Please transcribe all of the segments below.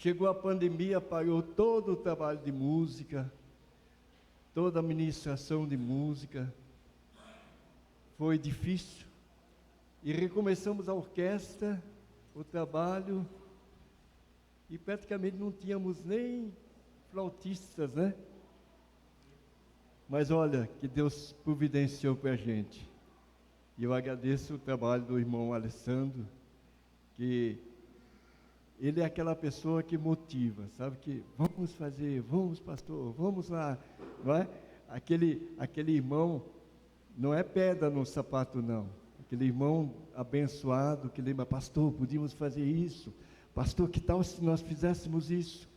Chegou a pandemia, parou todo o trabalho de música, toda a ministração de música. Foi difícil. E recomeçamos a orquestra, o trabalho, e praticamente não tínhamos nem flautistas, né? Mas olha, que Deus providenciou para a gente. E eu agradeço o trabalho do irmão Alessandro, que ele é aquela pessoa que motiva, sabe? Que vamos fazer, vamos pastor, vamos lá, não é? Aquele irmão não é pedra no sapato não, aquele irmão abençoado que lembra, pastor, podíamos fazer isso, pastor, que tal se nós fizéssemos isso?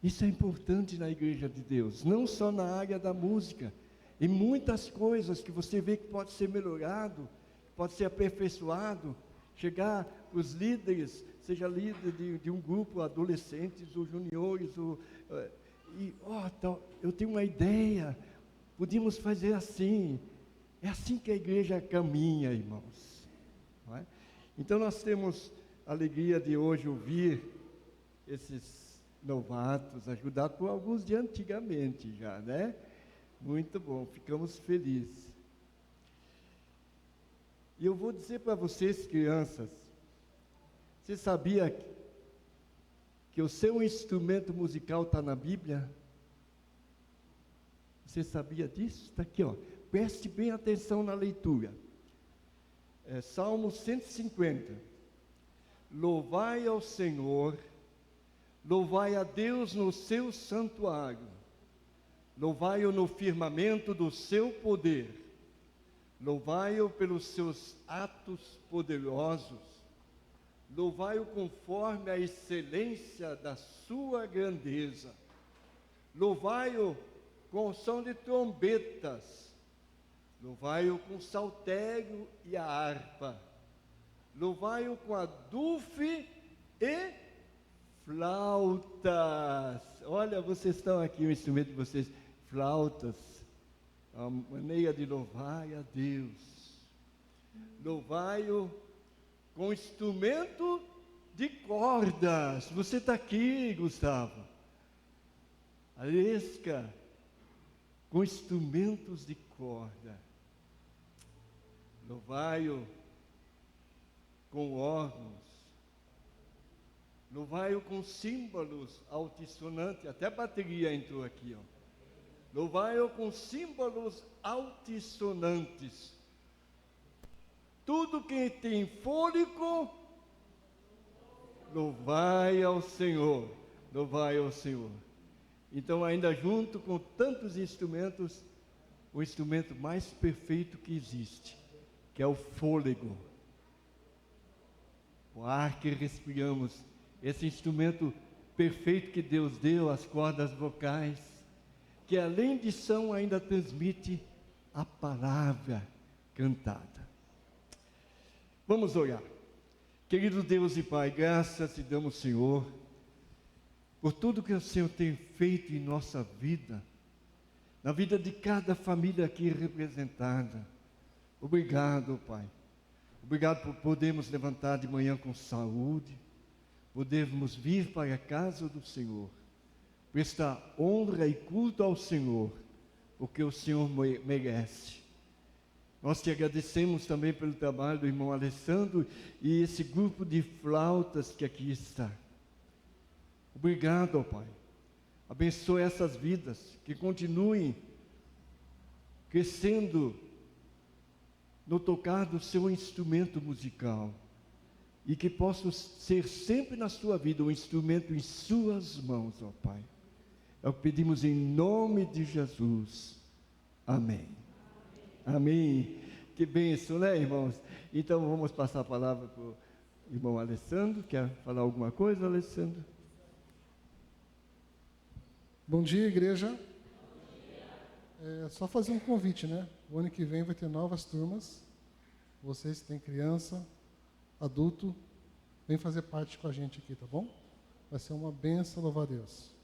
Isso é importante na igreja de Deus, não só na área da música, em muitas coisas que você vê que pode ser melhorado, pode ser aperfeiçoado, chegar para os líderes, seja líder de um grupo, adolescentes ou juniores, eu tenho uma ideia, podíamos fazer assim, é assim que a igreja caminha, irmãos, não é? Então nós temos a alegria de hoje ouvir esses novatos, ajudados por alguns de antigamente já, né? Muito bom, ficamos felizes. E eu vou dizer para vocês, crianças, você sabia que o seu instrumento musical está na Bíblia? Você sabia disso? Está aqui, ó. Preste bem atenção na leitura. Salmo 150. Louvai ao Senhor, louvai a Deus no seu santuário, louvai-o no firmamento do seu poder, louvai-o pelos seus atos poderosos, louvai-o conforme a excelência da sua grandeza, louvai-o com o som de trombetas, louvai-o com saltério e a harpa, louvai-o com adufe e flautas. Olha, vocês estão aqui, o instrumento de vocês, flautas, a maneira de louvar a Deus. Louvai-o com instrumento de cordas. Você está aqui, Gustavo. Alesca, com instrumentos de corda. Louvai-o com órgãos. Louvai-o com símbolos altissonantes. Até a bateria entrou aqui, ó. Louvai-o com símbolos altissonantes. Tudo que tem fôlego, louvai ao Senhor. Louvai ao Senhor. Então, ainda junto com tantos instrumentos, o instrumento mais perfeito que existe, que é o fôlego. O ar que respiramos, esse instrumento perfeito que Deus deu, as cordas vocais, que além de som ainda transmite a palavra cantada. Vamos orar. Querido Deus e Pai, graças te damos, Senhor, por tudo que o Senhor tem feito em nossa vida, na vida de cada família aqui representada. Obrigado, Pai. Obrigado por podermos levantar de manhã com saúde, podermos vir para a casa do Senhor, prestar honra e culto ao Senhor, porque o Senhor merece. Nós te agradecemos também pelo trabalho do irmão Alessandro e esse grupo de flautas que aqui está. Obrigado, ó Pai. Abençoe essas vidas, que continuem crescendo no tocar do seu instrumento musical e que possam ser sempre na sua vida um instrumento em suas mãos, ó Pai. É o que pedimos em nome de Jesus. Amém. Amém. Que bênção, né, irmãos? Então vamos passar a palavra para o irmão Alessandro. Quer falar alguma coisa, Alessandro? Bom dia, igreja. Só fazer um convite, né? O ano que vem vai ter novas turmas. Vocês que têm criança, adulto, vem fazer parte com a gente aqui, tá bom? Vai ser uma bênção, louvar a Deus.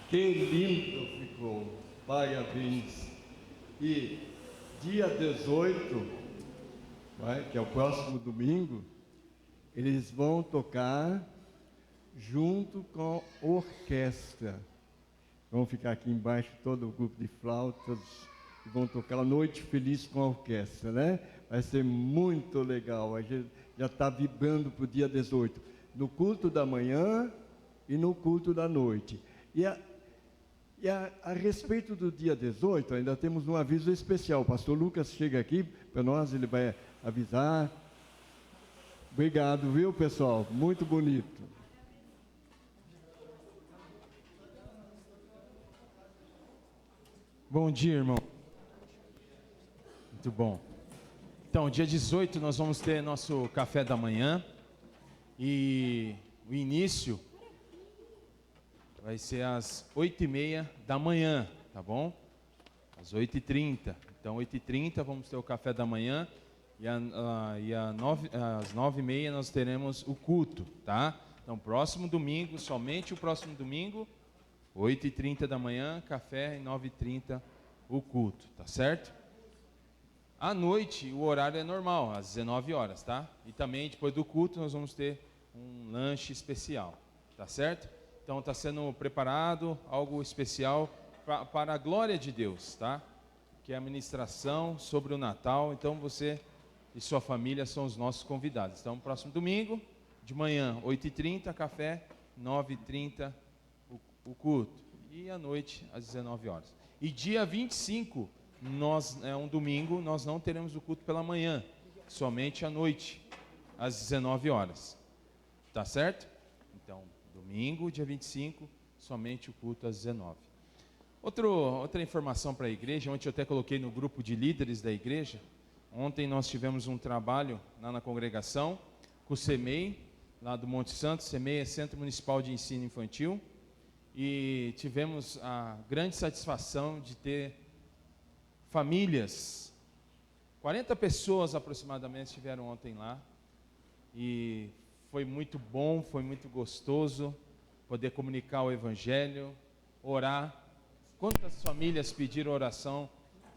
Que lindo ficou, parabéns. E dia 18, que é o próximo domingo, eles vão tocar junto com a orquestra. Vão ficar aqui embaixo todo o grupo de flautas e vão tocar a Noite Feliz com a orquestra, né? Vai ser muito legal. A gente já está vibrando para o dia 18, no culto da manhã e no culto da noite. E a respeito do dia 18, ainda temos um aviso especial. O pastor Lucas chega aqui para nós, ele vai avisar. Obrigado, viu, pessoal? Muito bonito. Bom dia, irmão. Muito bom. Então, dia 18 nós vamos ter nosso café da manhã. E o início vai ser às 8h30 da manhã, tá bom? Às 8h30. Então, 8h30 vamos ter o café da manhã. E às 9h30 nós teremos o culto, tá? Então, próximo domingo, somente o próximo domingo, 8h30 da manhã, café, e 9h30 o culto, tá certo? À noite, o horário é normal, às 19 horas, tá? E também, depois do culto, nós vamos ter um lanche especial, tá certo? Então, está sendo preparado algo especial para a glória de Deus, tá? Que é a ministração sobre o Natal. Então, você e sua família são os nossos convidados. Então, próximo domingo, de manhã, 8h30, café, 9h30, o culto. E à noite, às 19 horas. E dia 25, é um domingo, nós não teremos o culto pela manhã, somente à noite, às 19 horas. Tá certo? Então, domingo, dia 25, somente o culto às 19. Outra informação para a igreja, ontem eu até coloquei no grupo de líderes da igreja. Ontem nós tivemos um trabalho lá na congregação, com o CEMEI, lá do Monte Santo. CEMEI é Centro Municipal de Ensino Infantil. E tivemos a grande satisfação de ter famílias, 40 pessoas aproximadamente estiveram ontem lá. E foi muito bom, foi muito gostoso poder comunicar o Evangelho, orar. Quantas famílias pediram oração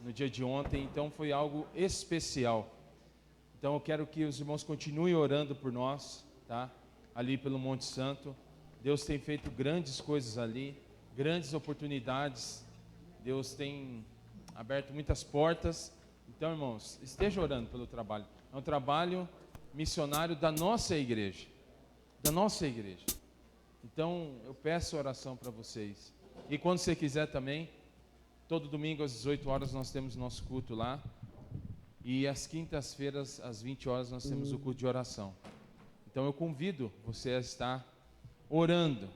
no dia de ontem? Então foi algo especial. Então eu quero que os irmãos continuem orando por nós, tá? Ali pelo Monte Santo. Deus tem feito grandes coisas ali, grandes oportunidades. Deus tem aberto muitas portas. Então, irmãos, esteja orando pelo trabalho. É um trabalho missionário da nossa igreja. Da nossa igreja. Então, eu peço oração para vocês. E quando você quiser também, todo domingo às 18 horas nós temos nosso culto lá. E às quintas-feiras, às 20 horas, nós temos o culto de oração. Então, eu convido você a estar orando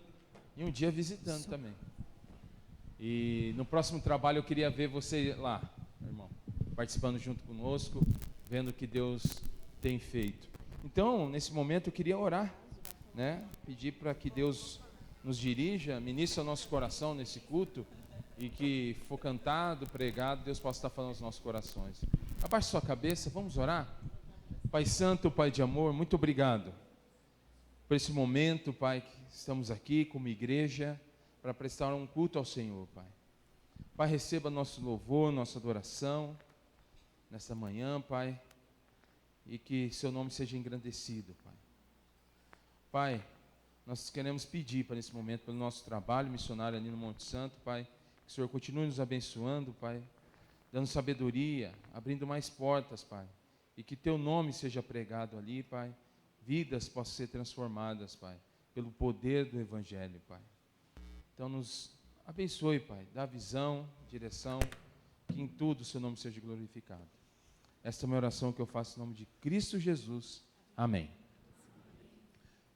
e um dia visitando também. E no próximo trabalho eu queria ver você lá, irmão, participando junto conosco, vendo o que Deus tem feito. Então, nesse momento eu queria orar, né? Pedir para que Deus nos dirija, ministre ao nosso coração nesse culto, e que for cantado, pregado, Deus possa estar falando aos nossos corações. Abaixe sua cabeça, vamos orar? Pai Santo, Pai de amor, muito obrigado por esse momento, Pai, que estamos aqui como igreja para prestar um culto ao Senhor, Pai. Pai, receba nosso louvor, nossa adoração nessa manhã, Pai, e que seu nome seja engrandecido, Pai. Pai, nós queremos pedir para nesse momento, pelo nosso trabalho missionário ali no Monte Santo, Pai, que o Senhor continue nos abençoando, Pai, dando sabedoria, abrindo mais portas, Pai, e que teu nome seja pregado ali, Pai, vidas possam ser transformadas, Pai, pelo poder do Evangelho, Pai. Então nos abençoe, Pai, dá visão, direção, que em tudo o seu nome seja glorificado. Esta é a minha oração que eu faço em nome de Cristo Jesus. Amém.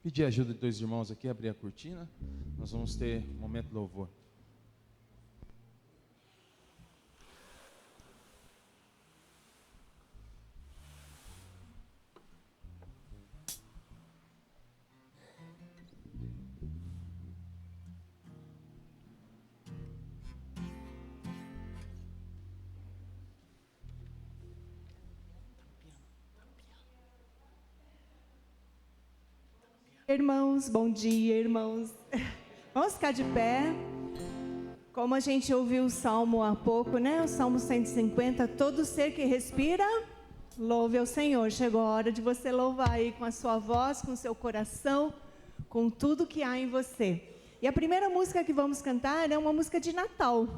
Pedir a ajuda de dois irmãos aqui, abrir a cortina. Nós vamos ter um momento de louvor. Irmãos, bom dia, irmãos. Vamos ficar de pé. Como a gente ouviu o Salmo há pouco, né? O Salmo 150, todo ser que respira, louve ao Senhor. Chegou a hora de você louvar aí com a sua voz, com o seu coração, com tudo que há em você. E a primeira música que vamos cantar é uma música de Natal,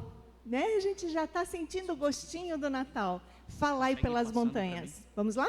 né? A gente já está sentindo o gostinho do Natal. Falai pelas montanhas. Vamos lá?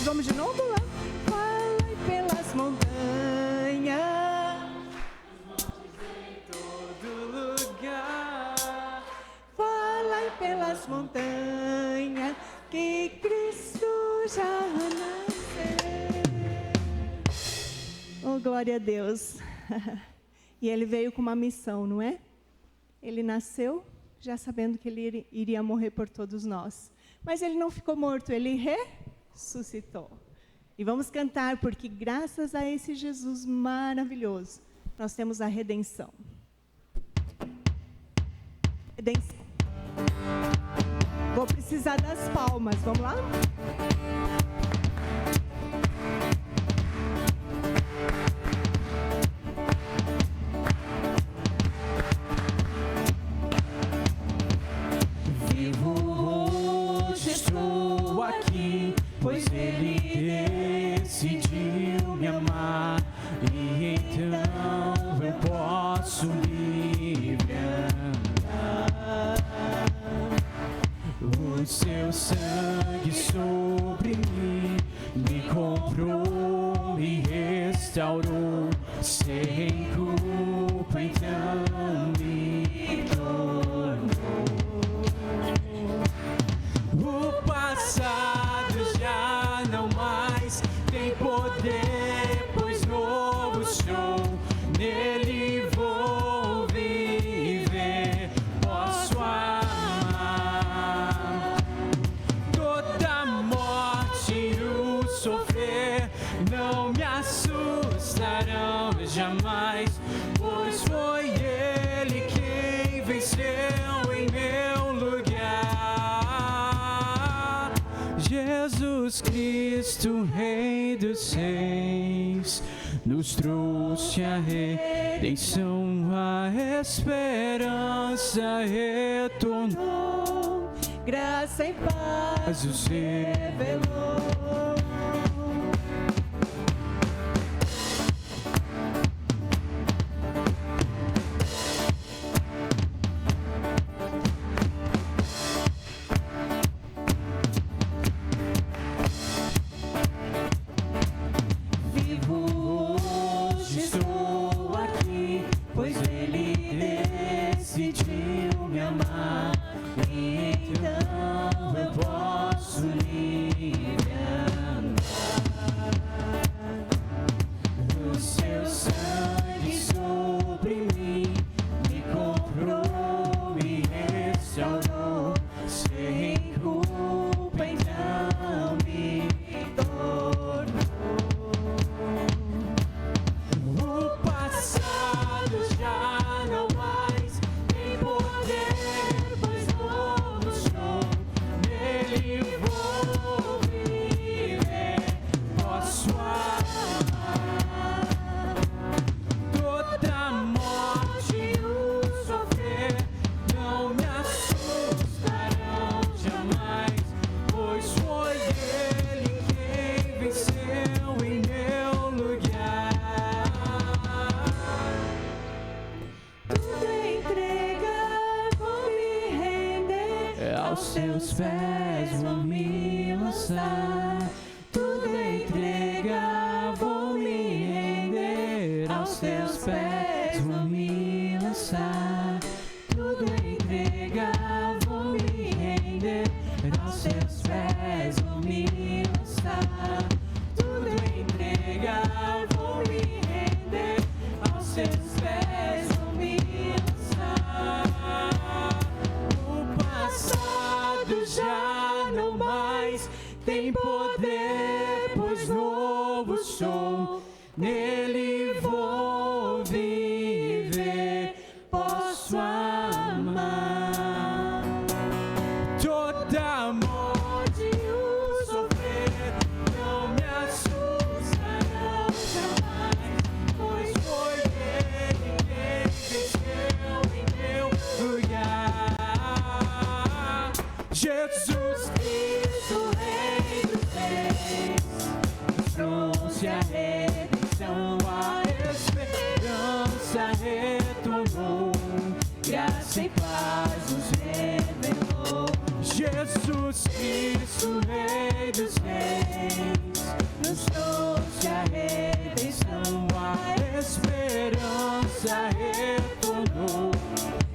Vamos de novo lá? Vai pelas montanhas, em todo lugar. Vai pelas montanhas, que Cristo já nasceu. Oh, glória a Deus. E ele veio com uma missão, não é? Ele nasceu já sabendo que ele iria morrer por todos nós. Mas ele não ficou morto, ele ressuscitou. E vamos cantar, porque graças a esse Jesus maravilhoso, nós temos a redenção. Redenção. Vou precisar das palmas, vamos lá? Pois ele decidiu me amar, e então eu posso livre andar. O seu sangue sobre mim me comprou e restaurou, sem culpa então me tornou. O passado já não mais tem poder, pois novo sou, nele vou viver, posso amar. Toda morte e o sofrer não me assustarão jamais, pois foi ele quem venceu em meu lugar. Jesus Jesus Cristo, Rei dos Reis, nos trouxe a redenção, a esperança retornou, graça e paz nos revelou. Seus pés vou me lançar, tudo entregar, vou me render. Aos seus pés vou me lançar, tudo entregar, vou me render. Aos seus pés vou me lançar, tudo entregar, vou me render. Aos seus pés vou me lançar. O passado já não mais tem poder, pois novo sou, nele vou viver, posso amar. Toda morte o sofrer não me assustará jamais, pois foi ele quem venceu em meu lugar. Jesus Cristo, Rei dos Reis, trouxe a redenção, a esperança retornou, graça e paz nos revelou. Jesus Cristo, Rei dos Reis, nos trouxe a redenção, a esperança retornou,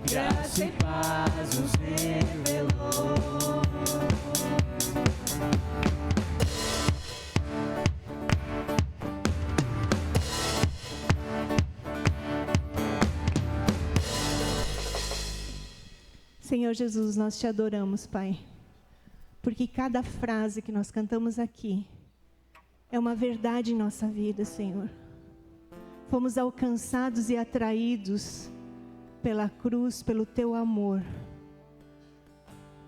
graça e paz nos revelou. Senhor Jesus, nós te adoramos, Pai, porque cada frase que nós cantamos aqui é uma verdade em nossa vida, Senhor. Fomos alcançados e atraídos pela cruz, pelo teu amor.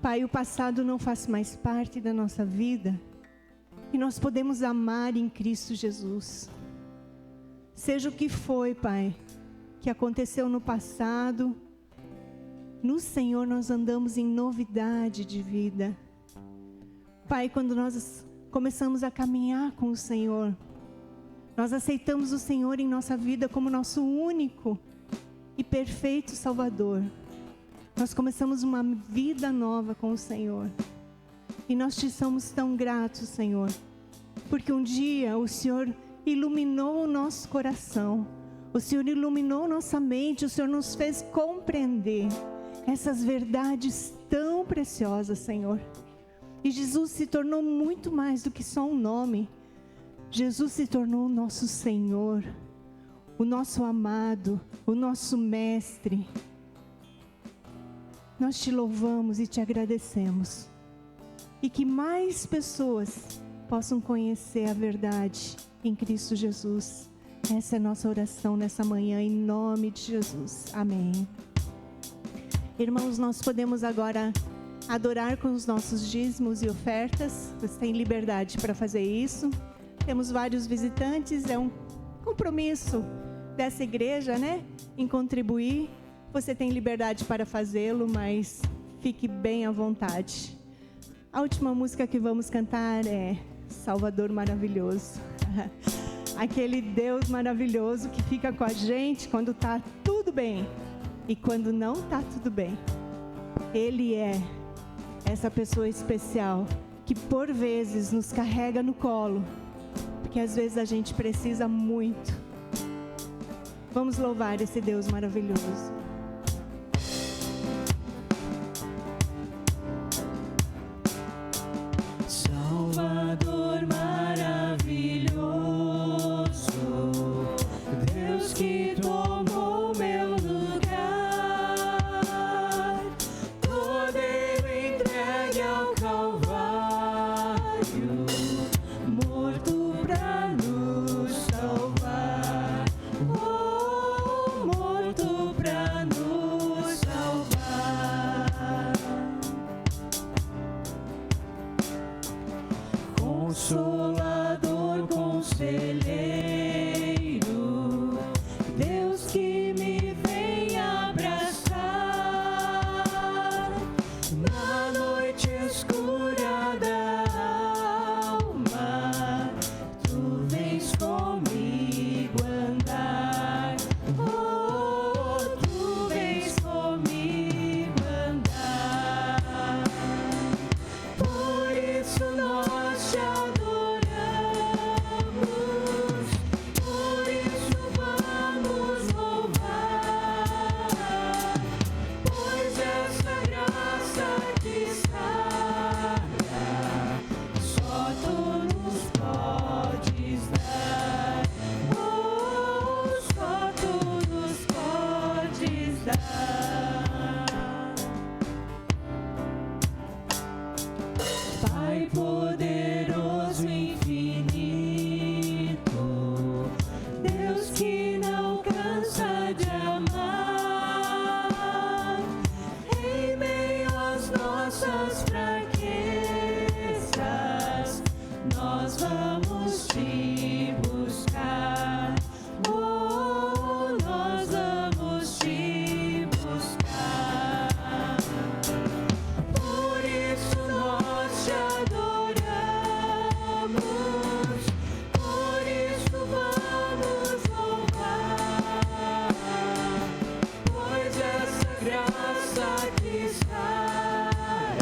Pai, o passado não faz mais parte da nossa vida e nós podemos amar em Cristo Jesus. Seja o que foi, Pai, que aconteceu no passado, no Senhor nós andamos em novidade de vida. Pai, quando nós começamos a caminhar com o Senhor, nós aceitamos o Senhor em nossa vida como nosso único e perfeito Salvador. Nós começamos uma vida nova com o Senhor. E nós te somos tão gratos, Senhor, porque um dia o Senhor iluminou o nosso coração, o Senhor iluminou nossa mente, o Senhor nos fez compreender essas verdades tão preciosas, Senhor. E Jesus se tornou muito mais do que só um nome. Jesus se tornou o nosso Senhor, o nosso amado, o nosso mestre. Nós te louvamos e te agradecemos. E que mais pessoas possam conhecer a verdade em Cristo Jesus. Essa é a nossa oração nessa manhã, em nome de Jesus. Amém. Irmãos, nós podemos agora adorar com os nossos dízimos e ofertas, você tem liberdade para fazer isso. Temos vários visitantes, é um compromisso dessa igreja, né? Em contribuir. Você tem liberdade para fazê-lo, mas fique bem à vontade. A última música que vamos cantar é Salvador Maravilhoso. Aquele Deus maravilhoso que fica com a gente quando está tudo bem e quando não está tudo bem. Ele é essa pessoa especial que por vezes nos carrega no colo, porque às vezes a gente precisa muito. Vamos louvar esse Deus maravilhoso. Salvador maravilhoso, Deus que tomou meu lugar, todo ele entregue ao Calvário, morto pra nos salvar, oh, morto pra nos salvar. Consolador, conselheiro, Deus que me vem abraçar na noite escura da alma, tu vens comigo andar, oh, tu vens comigo andar. Por isso nós te adoramos, por isso vamos louvar, pois essa graça que sara, só tu nos podes dar, oh, só tu nos podes dar. Pai poderoso infinito, Deus que não cansa de amar, em meio às nossas fraquezas, nós vamos te buscar, oh, nós vamos te buscar. Por isso nós te adoramos, por isso vamos louvar, pois essa graça que sara,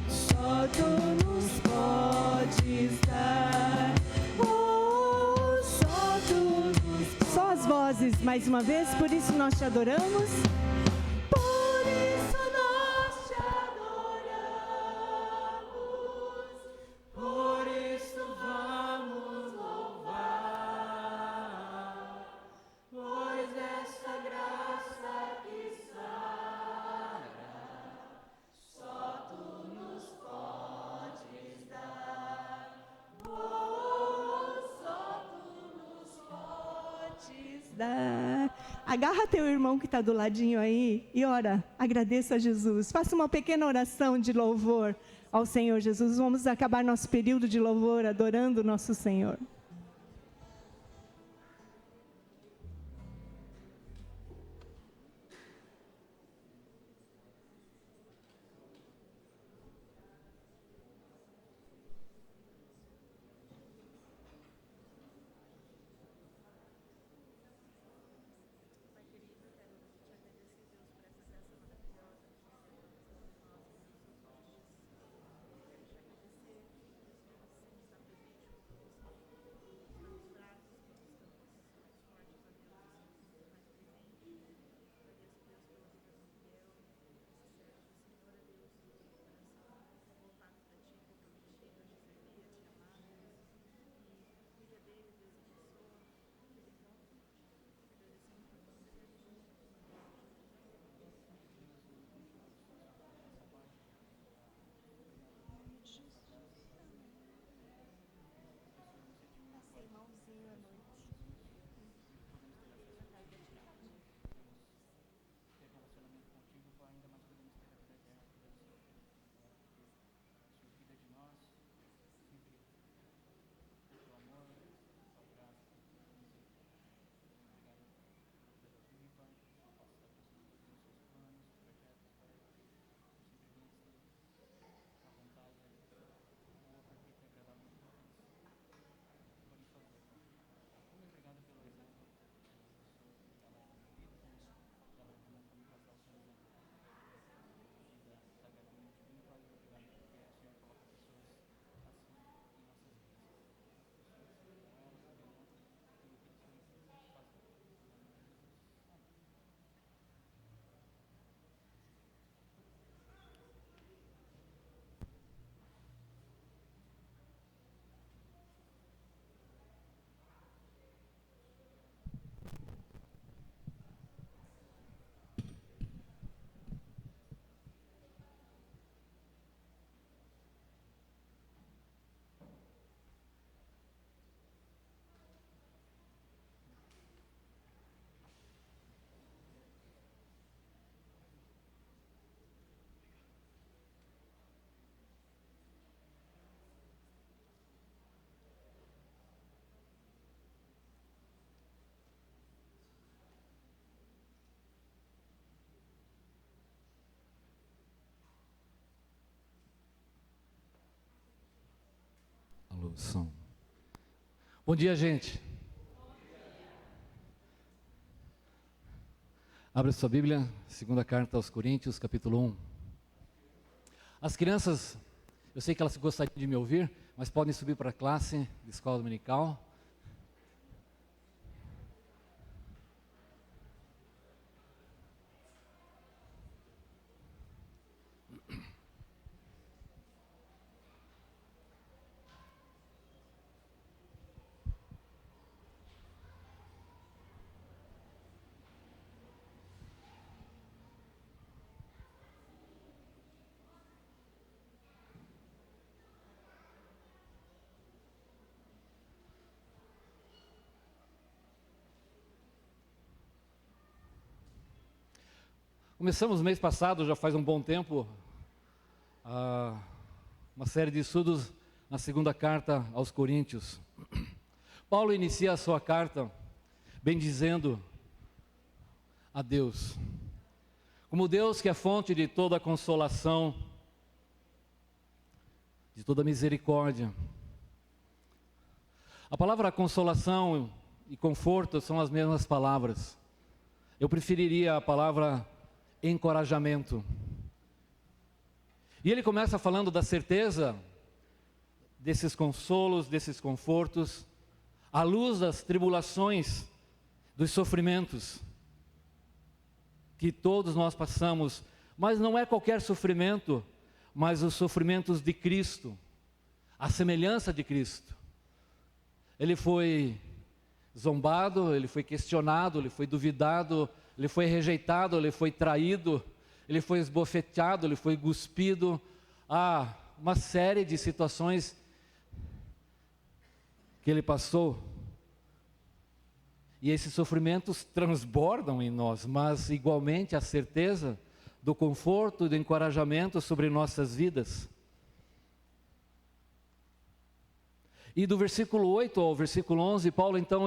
só tu nos podes dar, oh, só tu nos. Só as vozes mais uma vez, por isso nós te adoramos. Por isso nós te adoramos, por isso vamos louvar, pois essa graça que sara, só tu nos podes dar, oh, só tu nos podes Dar. Agarra teu irmão que está do ladinho aí e ora, agradeça a Jesus. Faça uma pequena oração de louvor ao Senhor Jesus. Vamos acabar nosso período de louvor adorando o nosso Senhor. Som. Bom dia, gente. Abra sua Bíblia, segunda carta aos Coríntios, capítulo 1. As crianças, eu sei que elas gostariam de me ouvir, mas podem subir para a classe de escola dominical. Começamos mês passado, já faz um bom tempo, uma série de estudos na segunda carta aos Coríntios. Paulo inicia a sua carta bendizendo a Deus, como Deus que é fonte de toda consolação, de toda misericórdia. A palavra consolação e conforto são as mesmas palavras. Eu preferiria a palavra encorajamento. E ele começa falando da certeza desses consolos, desses confortos, à luz das tribulações, dos sofrimentos que todos nós passamos, mas não é qualquer sofrimento, mas os sofrimentos de Cristo, a semelhança de Cristo. Ele foi zombado, ele foi questionado, ele foi duvidado, ele foi rejeitado, ele foi traído, ele foi esbofeteado, ele foi cuspido. Há uma série de situações que ele passou. E esses sofrimentos transbordam em nós, mas igualmente a certeza do conforto e do encorajamento sobre nossas vidas. E do versículo 8 ao versículo 11, Paulo então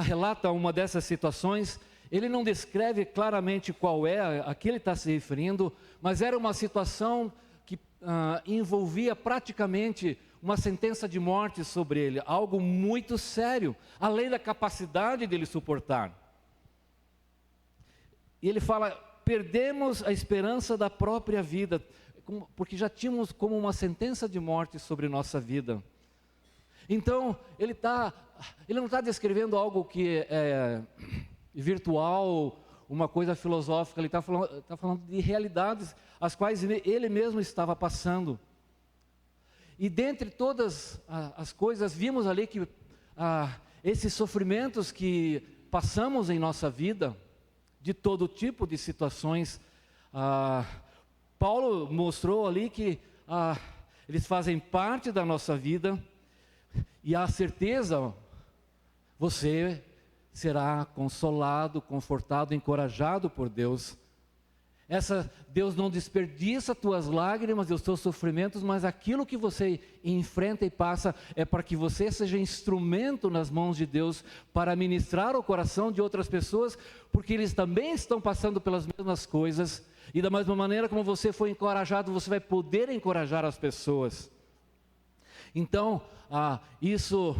relata uma dessas situações. Ele não descreve claramente qual é a que ele está se referindo, mas era uma situação que envolvia praticamente uma sentença de morte sobre ele, algo muito sério, além da capacidade dele suportar. E ele fala: perdemos a esperança da própria vida, porque já tínhamos como uma sentença de morte sobre nossa vida. Então, ele não está descrevendo algo que é virtual, uma coisa filosófica, ele está falando de realidades as quais ele mesmo estava passando. E dentre todas as coisas, vimos ali que esses sofrimentos que passamos em nossa vida, de todo tipo de situações, Paulo mostrou ali que eles fazem parte da nossa vida, e a certeza, você será consolado, confortado, encorajado por Deus. Deus não desperdiça tuas lágrimas e os teus sofrimentos, mas aquilo que você enfrenta e passa é para que você seja instrumento nas mãos de Deus para ministrar o coração de outras pessoas, porque eles também estão passando pelas mesmas coisas, e da mesma maneira como você foi encorajado, você vai poder encorajar as pessoas. Então, isso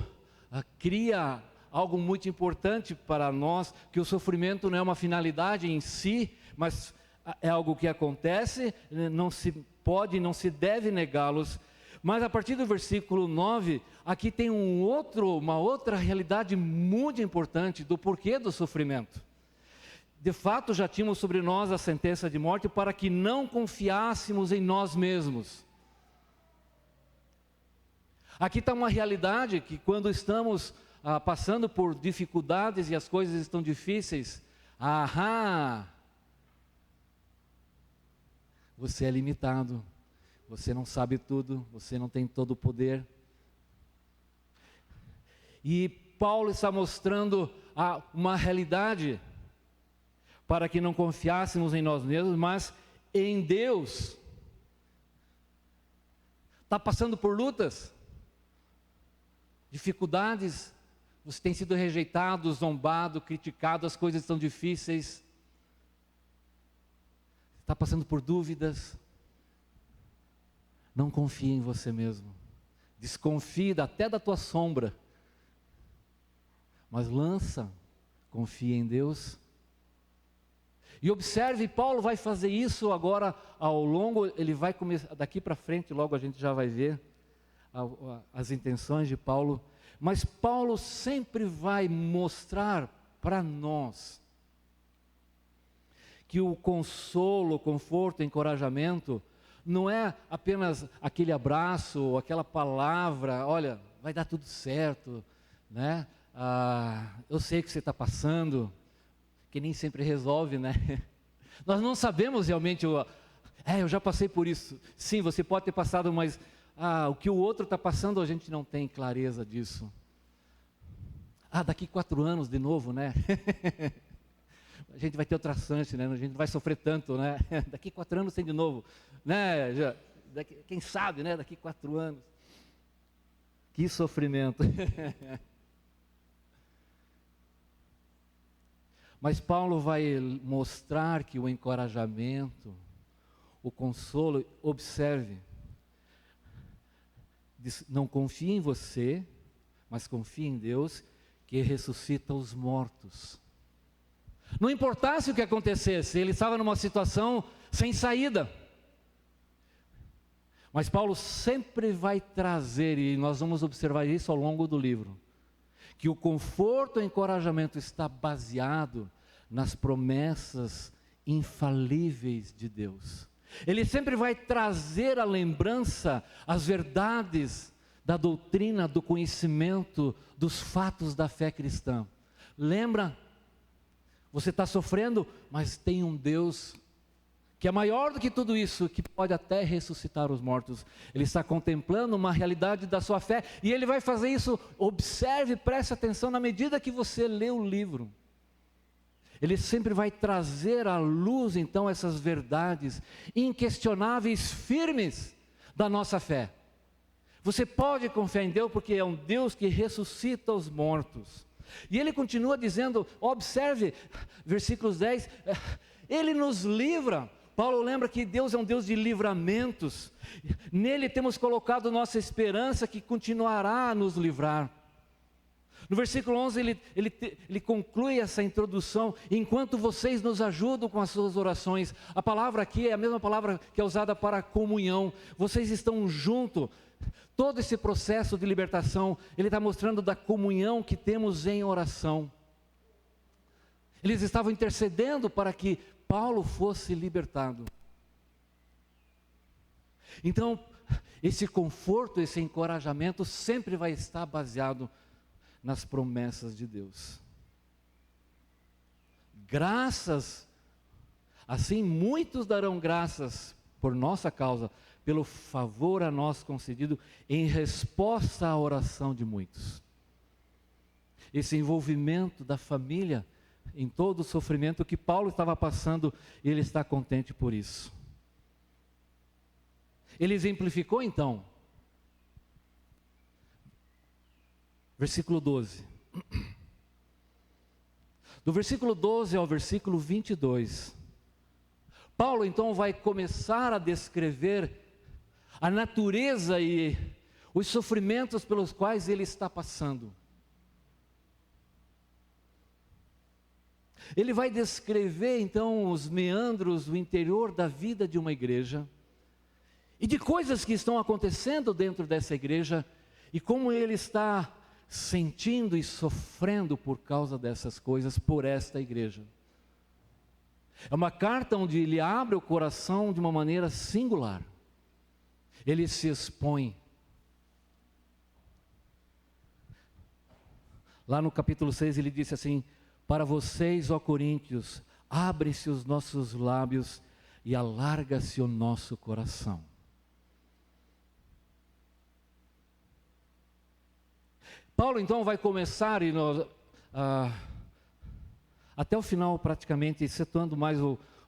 cria algo muito importante para nós, que o sofrimento não é uma finalidade em si, mas é algo que acontece, não se pode, não se deve negá-los. Mas a partir do versículo 9, aqui tem uma outra realidade muito importante do porquê do sofrimento. De fato, já tínhamos sobre nós a sentença de morte para que não confiássemos em nós mesmos. Aqui está uma realidade que quando estamos passando por dificuldades e as coisas estão difíceis, você é limitado, você não sabe tudo, você não tem todo o poder. E Paulo está mostrando uma realidade para que não confiássemos em nós mesmos, mas em Deus. Está passando por lutas, dificuldades, você tem sido rejeitado, zombado, criticado, as coisas estão difíceis, está passando por dúvidas. Não confie em você mesmo, desconfie até da tua sombra, mas confia em Deus. E observe, Paulo vai fazer isso agora ao longo, ele vai começar, daqui para frente, logo a gente já vai ver as intenções de Paulo, mas Paulo sempre vai mostrar para nós que o consolo, o conforto, o encorajamento não é apenas aquele abraço, ou aquela palavra, olha, vai dar tudo certo, né? Eu sei o que você está passando, que nem sempre resolve, né? Nós não sabemos realmente, eu já passei por isso. Sim, você pode ter passado, mas o que o outro está passando, a gente não tem clareza disso. Daqui 4 anos de novo, né? A gente vai ter outra chance, né? A gente não vai sofrer tanto, né? Daqui 4 anos tem de novo, né? Quem sabe, né? Daqui 4 anos. Que sofrimento. Mas Paulo vai mostrar que o encorajamento, o consolo, observe, diz, não confie em você, mas confie em Deus, que ressuscita os mortos. Não importasse o que acontecesse, ele estava numa situação sem saída. Mas Paulo sempre vai trazer, e nós vamos observar isso ao longo do livro, que o conforto e o encorajamento está baseado nas promessas infalíveis de Deus. Ele sempre vai trazer à lembrança as verdades da doutrina, do conhecimento, dos fatos da fé cristã. Lembra? Você está sofrendo, mas tem um Deus que é maior do que tudo isso, que pode até ressuscitar os mortos. Ele está contemplando uma realidade da sua fé, e ele vai fazer isso. Observe, preste atenção na medida que você lê o livro. Ele sempre vai trazer à luz, então, essas verdades inquestionáveis, firmes da nossa fé. Você pode confiar em Deus, porque é um Deus que ressuscita os mortos. E ele continua dizendo, observe, versículos 10, ele nos livra. Paulo lembra que Deus é um Deus de livramentos. Nele temos colocado nossa esperança, que continuará a nos livrar. No versículo 11 ele conclui essa introdução, enquanto vocês nos ajudam com as suas orações. A palavra aqui é a mesma palavra que é usada para comunhão. Vocês estão juntos. Todo esse processo de libertação, ele está mostrando da comunhão que temos em oração. Eles estavam intercedendo para que Paulo fosse libertado. Então, esse conforto, esse encorajamento sempre vai estar baseado nas promessas de Deus. Graças, assim muitos darão graças por nossa causa, pelo favor a nós concedido, em resposta à oração de muitos. Esse envolvimento da família em todo o sofrimento que Paulo estava passando, ele está contente por isso. Ele exemplificou então, versículo 12. Do versículo 12 ao versículo 22, Paulo então vai começar a descrever a natureza e os sofrimentos pelos quais ele está passando. Ele vai descrever então os meandros, o interior da vida de uma igreja, e de coisas que estão acontecendo dentro dessa igreja, e como ele está sentindo e sofrendo por causa dessas coisas, por esta igreja. É uma carta onde ele abre o coração de uma maneira singular. Ele se expõe. Lá no capítulo 6 ele disse assim: para vocês, ó Coríntios, abre-se os nossos lábios e alarga-se o nosso coração. Paulo então vai começar até o final praticamente, situando mais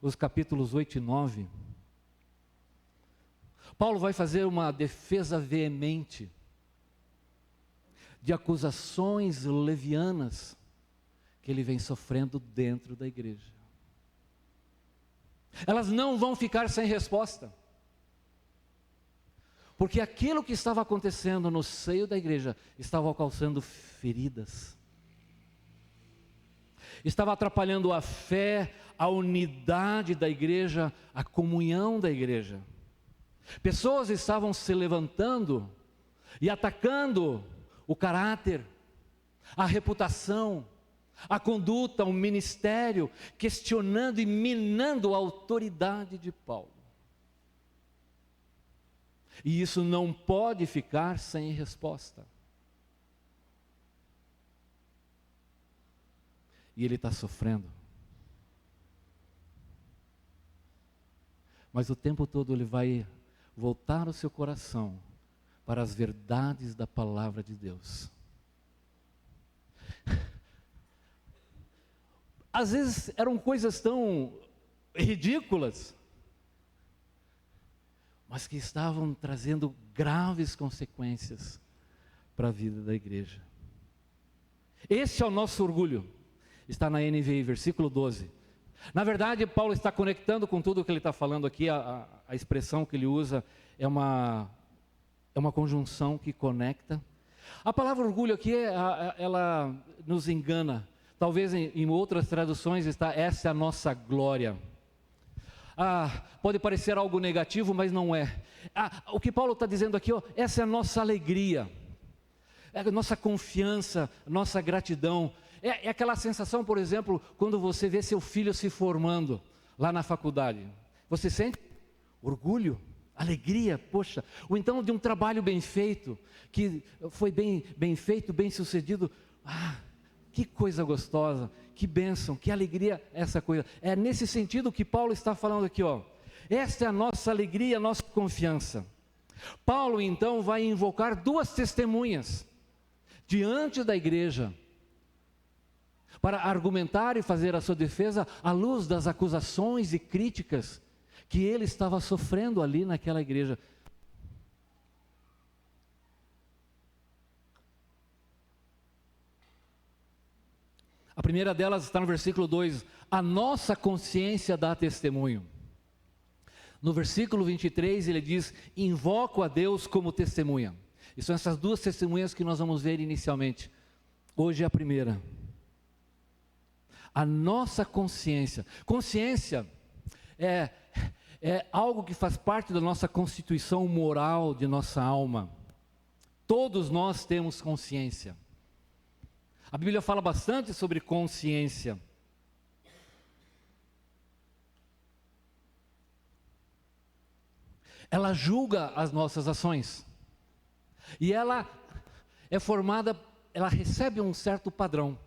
os capítulos 8 e 9. Paulo vai fazer uma defesa veemente de acusações levianas que ele vem sofrendo dentro da igreja. Elas não vão ficar sem resposta. Porque aquilo que estava acontecendo no seio da igreja estava causando feridas. Estava atrapalhando a fé, a unidade da igreja, a comunhão da igreja. Pessoas estavam se levantando e atacando o caráter, a reputação, a conduta, o ministério, questionando e minando a autoridade de Paulo. E isso não pode ficar sem resposta. E ele está sofrendo. Mas o tempo todo ele vai voltar o seu coração para as verdades da palavra de Deus. Às vezes eram coisas tão ridículas, mas que estavam trazendo graves consequências para a vida da igreja. Esse é o nosso orgulho. Está na NVI, versículo 12. Na verdade, Paulo está conectando com tudo o que ele está falando aqui, a expressão que ele usa é uma conjunção que conecta. A palavra orgulho aqui, ela nos engana. Talvez em outras traduções está, essa é a nossa glória. Pode parecer algo negativo, mas não é. O que Paulo está dizendo aqui, essa é a nossa alegria, é a nossa confiança, nossa gratidão. É aquela sensação, por exemplo, quando você vê seu filho se formando lá na faculdade. Você sente orgulho, alegria, poxa. Ou então de um trabalho bem feito, que foi bem feito, bem sucedido. Que coisa gostosa, que bênção, que alegria essa coisa. É nesse sentido que Paulo está falando aqui, Esta é a nossa alegria, a nossa confiança. Paulo então vai invocar duas testemunhas diante da igreja, para argumentar e fazer a sua defesa à luz das acusações e críticas que ele estava sofrendo ali naquela igreja. A primeira delas está no versículo 2, a nossa consciência dá testemunho. No versículo 23 ele diz, invoco a Deus como testemunha. E são essas duas testemunhas que nós vamos ver inicialmente. Hoje é a primeira. A nossa consciência. Consciência é algo que faz parte da nossa constituição moral, de nossa alma. Todos nós temos consciência. A Bíblia fala bastante sobre consciência. Ela julga as nossas ações. E ela é formada, ela recebe um certo padrão.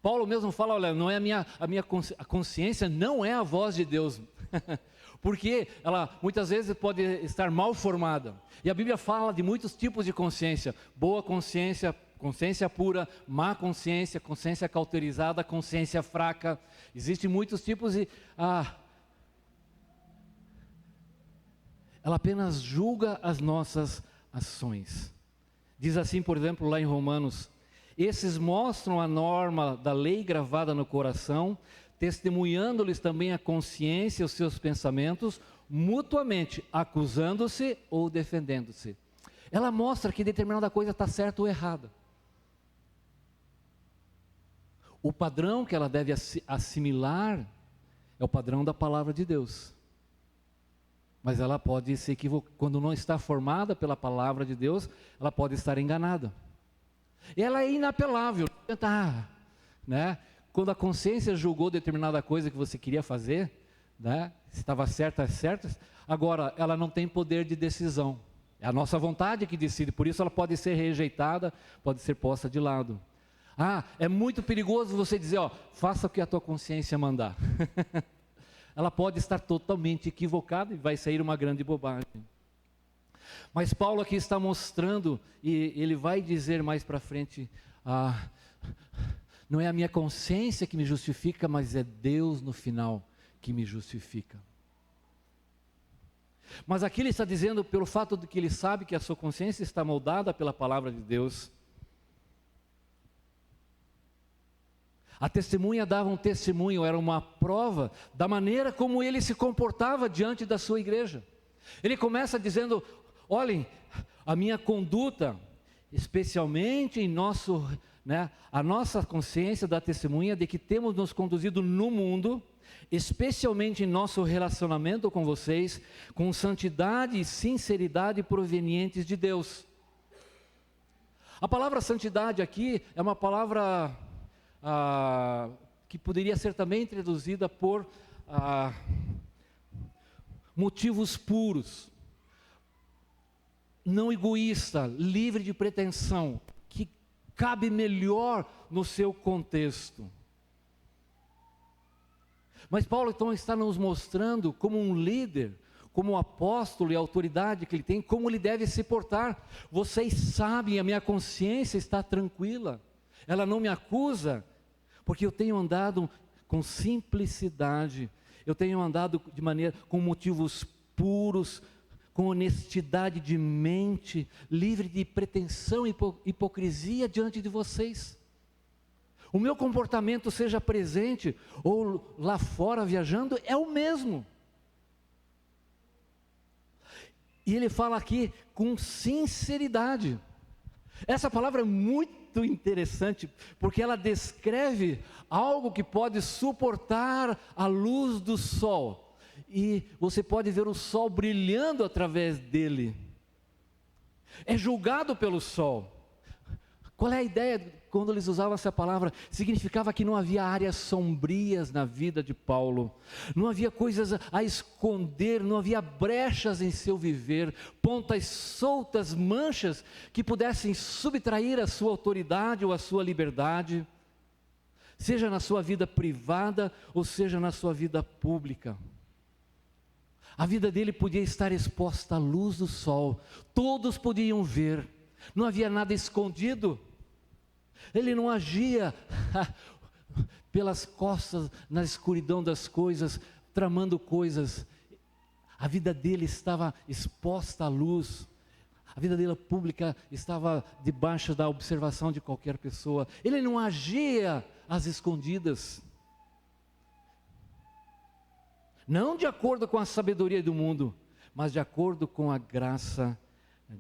Paulo mesmo fala, olha, não é a consciência não é a voz de Deus, porque ela muitas vezes pode estar mal formada, e a Bíblia fala de muitos tipos de consciência, boa consciência, consciência pura, má consciência, consciência cauterizada, consciência fraca, existem muitos tipos e ela apenas julga as nossas ações. Diz assim, por exemplo, lá em Romanos, esses mostram a norma da lei gravada no coração, testemunhando-lhes também a consciência e os seus pensamentos, mutuamente acusando-se ou defendendo-se. Ela mostra que determinada coisa está certa ou errada. O padrão que ela deve assimilar é o padrão da palavra de Deus. Mas ela pode se equivocar, quando não está formada pela palavra de Deus, ela pode estar enganada. E ela é inapelável, né? Quando a consciência julgou determinada coisa que você queria fazer, né? Se estava certa, agora ela não tem poder de decisão. É a nossa vontade que decide, por isso ela pode ser rejeitada, pode ser posta de lado. É muito perigoso você dizer, faça o que a tua consciência mandar. Ela pode estar totalmente equivocada e vai sair uma grande bobagem. Mas Paulo aqui está mostrando, e ele vai dizer mais para frente, não é a minha consciência que me justifica, mas é Deus no final que me justifica. Mas aqui ele está dizendo, pelo fato de que ele sabe que a sua consciência está moldada pela palavra de Deus. A testemunha dava um testemunho, era uma prova da maneira como ele se comportava diante da sua igreja. Ele começa dizendo, Olhem, a minha conduta, especialmente em a nossa consciência da testemunha de que temos nos conduzido no mundo, especialmente em nosso relacionamento com vocês, com santidade e sinceridade provenientes de Deus. A palavra santidade aqui é uma palavra que poderia ser também traduzida por motivos puros, não egoísta, livre de pretensão, que cabe melhor no seu contexto. Mas Paulo então está nos mostrando como um líder, como um apóstolo e a autoridade que ele tem, como ele deve se portar. Vocês sabem, a minha consciência está tranquila, ela não me acusa, porque eu tenho andado com simplicidade, eu tenho andado com motivos puros, com honestidade de mente, livre de pretensão e hipocrisia diante de vocês. O meu comportamento, seja presente ou lá fora viajando, é o mesmo. E ele fala aqui com sinceridade. Essa palavra é muito interessante, porque ela descreve algo que pode suportar a luz do sol. E você pode ver o sol brilhando através dele. É julgado pelo sol. Qual é a ideia quando eles usavam essa palavra? Significava que não havia áreas sombrias na vida de Paulo, não havia coisas a esconder, não havia brechas em seu viver, pontas soltas, manchas que pudessem subtrair a sua autoridade ou a sua liberdade, seja na sua vida privada ou seja na sua vida pública. A vida dele podia estar exposta à luz do sol, todos podiam ver, não havia nada escondido. Ele não agia pelas costas, na escuridão das coisas, tramando coisas. A vida dele estava exposta à luz. A vida dele pública estava debaixo da observação de qualquer pessoa. Ele não agia às escondidas. Não de acordo com a sabedoria do mundo, mas de acordo com a graça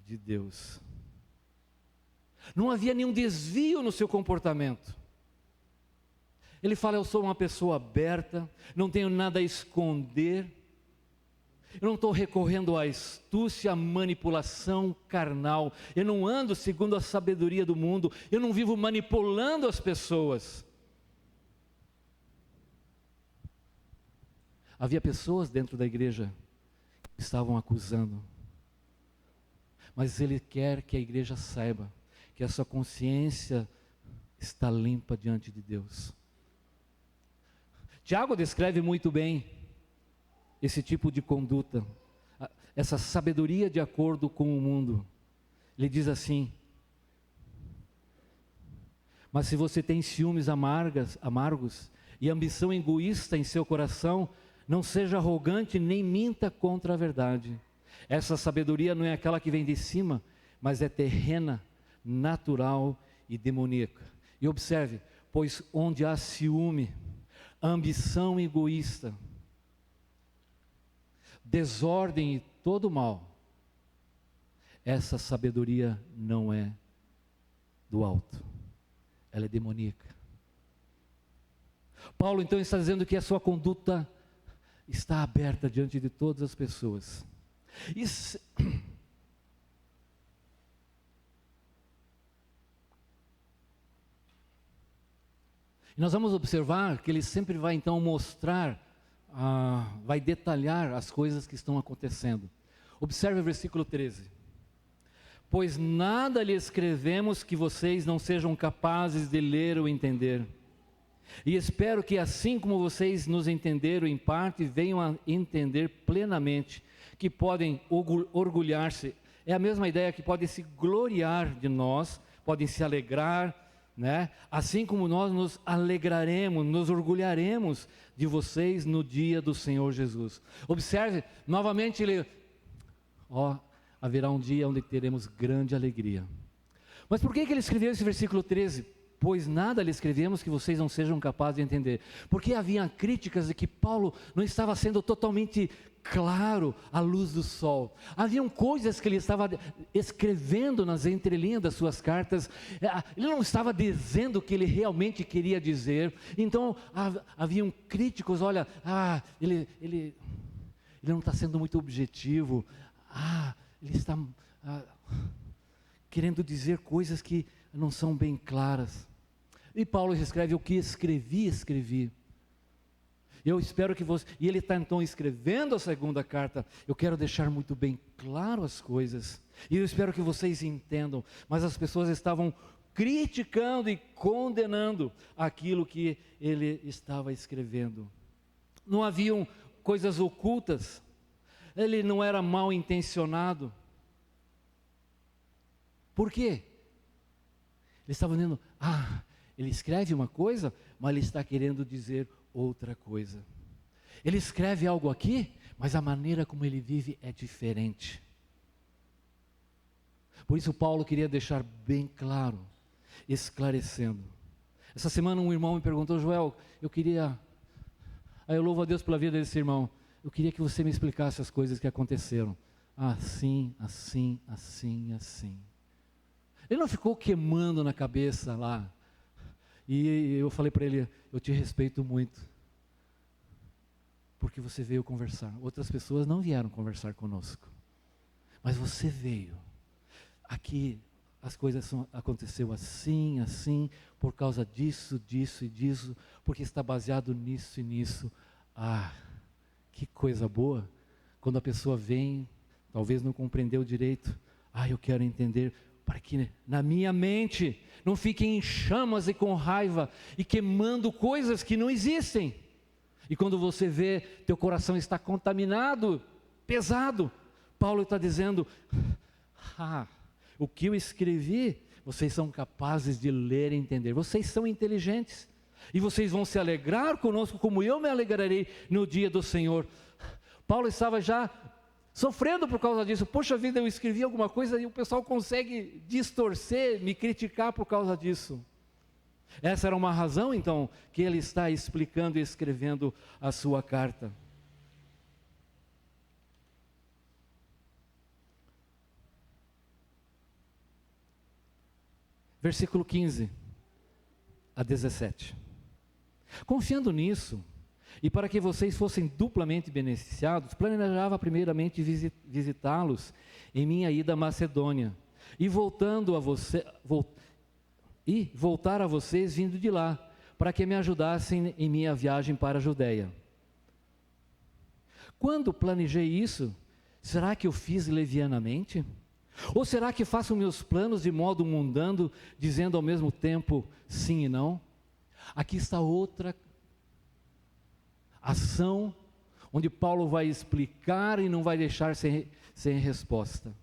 de Deus. Não havia nenhum desvio no seu comportamento. Ele fala: eu sou uma pessoa aberta, não tenho nada a esconder, eu não estou recorrendo à astúcia, à manipulação carnal, eu não ando segundo a sabedoria do mundo, eu não vivo manipulando as pessoas. Havia pessoas dentro da igreja que estavam acusando, mas ele quer que a igreja saiba que a sua consciência está limpa diante de Deus. Tiago descreve muito bem esse tipo de conduta, essa sabedoria de acordo com o mundo. Ele diz assim: mas se você tem ciúmes amargos e ambição egoísta em seu coração, não seja arrogante nem minta contra a verdade. Essa sabedoria não é aquela que vem de cima, mas é terrena, natural e demoníaca. E observe: pois onde há ciúme, ambição egoísta, desordem e todo mal, essa sabedoria não é do alto, ela é demoníaca. Paulo então está dizendo que a sua conduta está aberta diante de todas as pessoas. E nós vamos observar que ele sempre vai então mostrar, vai detalhar as coisas que estão acontecendo. Observe o versículo 13. Pois nada lhe escrevemos que vocês não sejam capazes de ler ou entender. E espero que assim como vocês nos entenderam em parte, venham a entender plenamente, que podem orgulhar-se. É a mesma ideia que podem se gloriar de nós, podem se alegrar, né? Assim como nós nos alegraremos, nos orgulharemos de vocês no dia do Senhor Jesus. Observe, novamente haverá um dia onde teremos grande alegria. Mas por que ele escreveu esse versículo 13? pois nada lhe escrevemos que vocês não sejam capazes de entender. Porque havia críticas de que Paulo não estava sendo totalmente claro à luz do sol. Haviam coisas que ele estava escrevendo nas entrelinhas das suas cartas. Ele não estava dizendo o que ele realmente queria dizer. Então haviam críticos, olha, ele não está sendo muito objetivo. Ele está querendo dizer coisas que não são bem claras. E Paulo escreve: o que escrevi. Eu espero que você... E ele está então escrevendo a segunda carta. Eu quero deixar muito bem claro as coisas. E eu espero que vocês entendam. Mas as pessoas estavam criticando e condenando aquilo que ele estava escrevendo. Não haviam coisas ocultas. Ele não era mal intencionado. Por quê? Ele estava dizendo, ele escreve uma coisa, mas ele está querendo dizer outra coisa. Ele escreve algo aqui, mas a maneira como ele vive é diferente. Por isso Paulo queria deixar bem claro, esclarecendo. Essa semana um irmão me perguntou: Joel, eu louvo a Deus pela vida desse irmão, eu queria que você me explicasse as coisas que aconteceram. Assim. Ele não ficou queimando na cabeça lá. E eu falei para ele: eu te respeito muito, porque você veio conversar. Outras pessoas não vieram conversar conosco, mas você veio. Aqui as coisas aconteceu assim, por causa disso e disso, porque está baseado nisso e nisso. Que coisa boa, quando a pessoa vem, talvez não compreendeu direito. Eu quero entender, para que na minha mente não fiquem em chamas e com raiva e queimando coisas que não existem. E quando você vê, teu coração está contaminado, pesado. Paulo está dizendo: o que eu escrevi, vocês são capazes de ler e entender. Vocês são inteligentes. E vocês vão se alegrar conosco, como eu me alegrarei no dia do Senhor. Paulo estava já sofrendo por causa disso. Poxa vida, eu escrevi alguma coisa e o pessoal consegue distorcer, me criticar por causa disso. Essa era uma razão, então, que ele está explicando e escrevendo a sua carta. Versículo 15 a 17. Confiando nisso, e para que vocês fossem duplamente beneficiados, planejava primeiramente visitá-los em minha ida à Macedônia, e voltar a vocês vindo de lá, para que me ajudassem em minha viagem para a Judeia. Quando planejei isso, será que eu fiz levianamente? Ou será que faço meus planos de modo mundano, dizendo ao mesmo tempo sim e não? Aqui está outra ação, onde Paulo vai explicar e não vai deixar sem resposta.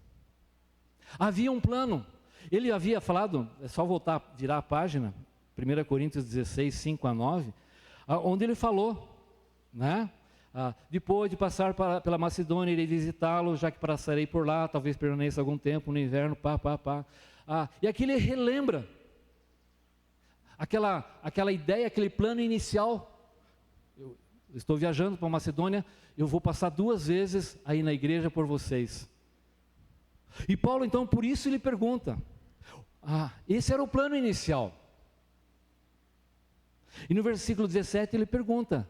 Havia um plano, ele havia falado, é só virar a página, 1 Coríntios 16, 5 a 9, onde ele falou, né? Depois de passar pela Macedônia, irei visitá-lo, já que passarei por lá, talvez permaneça algum tempo no inverno, e aqui ele relembra aquela ideia, aquele plano inicial. Eu estou viajando para a Macedônia, eu vou passar 2 vezes aí na igreja por vocês. E Paulo então, por isso ele pergunta, esse era o plano inicial. E no versículo 17 ele pergunta: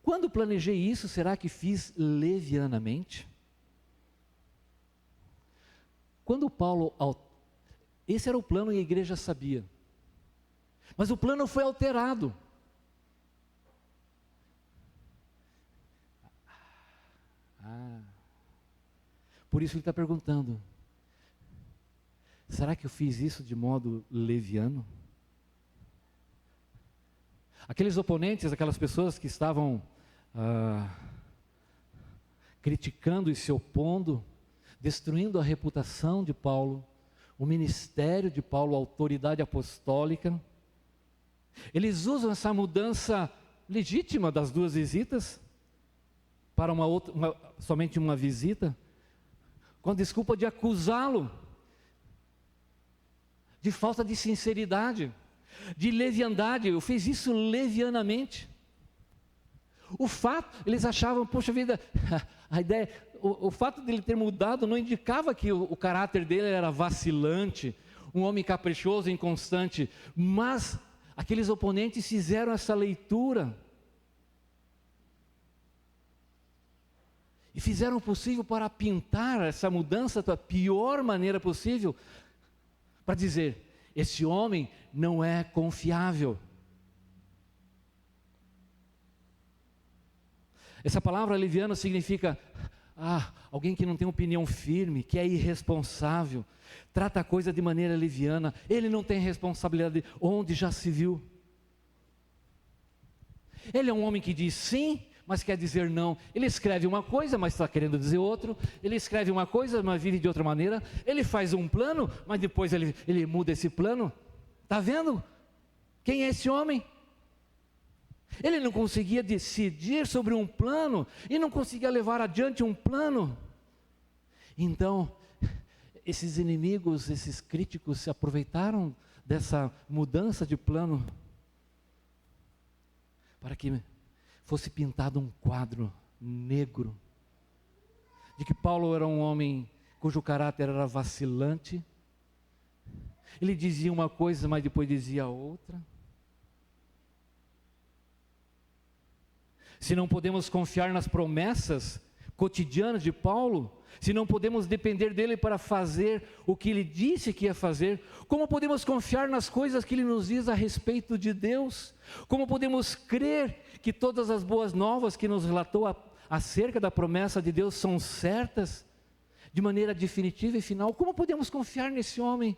quando planejei isso, será que fiz levianamente? Quando Paulo, esse era o plano e a igreja sabia, mas o plano foi alterado. Por isso ele está perguntando: será que eu fiz isso de modo leviano? Aqueles oponentes, aquelas pessoas que estavam criticando e se opondo, destruindo a reputação de Paulo, o ministério de Paulo, a autoridade apostólica, eles usam essa mudança legítima das 2 visitas para somente uma visita, com a desculpa de acusá-lo de falta de sinceridade, de leviandade, eu fiz isso levianamente. O fato, eles achavam, poxa vida, a ideia, o fato dele ter mudado não indicava que o caráter dele era vacilante, um homem caprichoso, inconstante, mas aqueles oponentes fizeram essa leitura e fizeram o possível para pintar essa mudança da pior maneira possível, para dizer, esse homem não é confiável. Essa palavra leviano significa alguém que não tem opinião firme, que é irresponsável, trata a coisa de maneira leviana, ele não tem responsabilidade, onde já se viu. Ele é um homem que diz sim, mas quer dizer não. Ele escreve uma coisa, mas está querendo dizer outro. Ele escreve uma coisa, mas vive de outra maneira. Ele faz um plano, mas depois ele muda esse plano. Está vendo? Quem é esse homem? Ele não conseguia decidir sobre um plano e não conseguia levar adiante um plano. Então, esses inimigos, esses críticos se aproveitaram dessa mudança de plano para que fosse pintado um quadro negro de que Paulo era um homem cujo caráter era vacilante. Ele dizia uma coisa, mas depois dizia outra. Se não podemos confiar nas promessas cotidianas de Paulo, se não podemos depender dele para fazer o que ele disse que ia fazer, como podemos confiar nas coisas que ele nos diz a respeito de Deus? Como podemos crer que todas as boas novas que nos relatou acerca da promessa de Deus são certas, de maneira definitiva e final? Como podemos confiar nesse homem?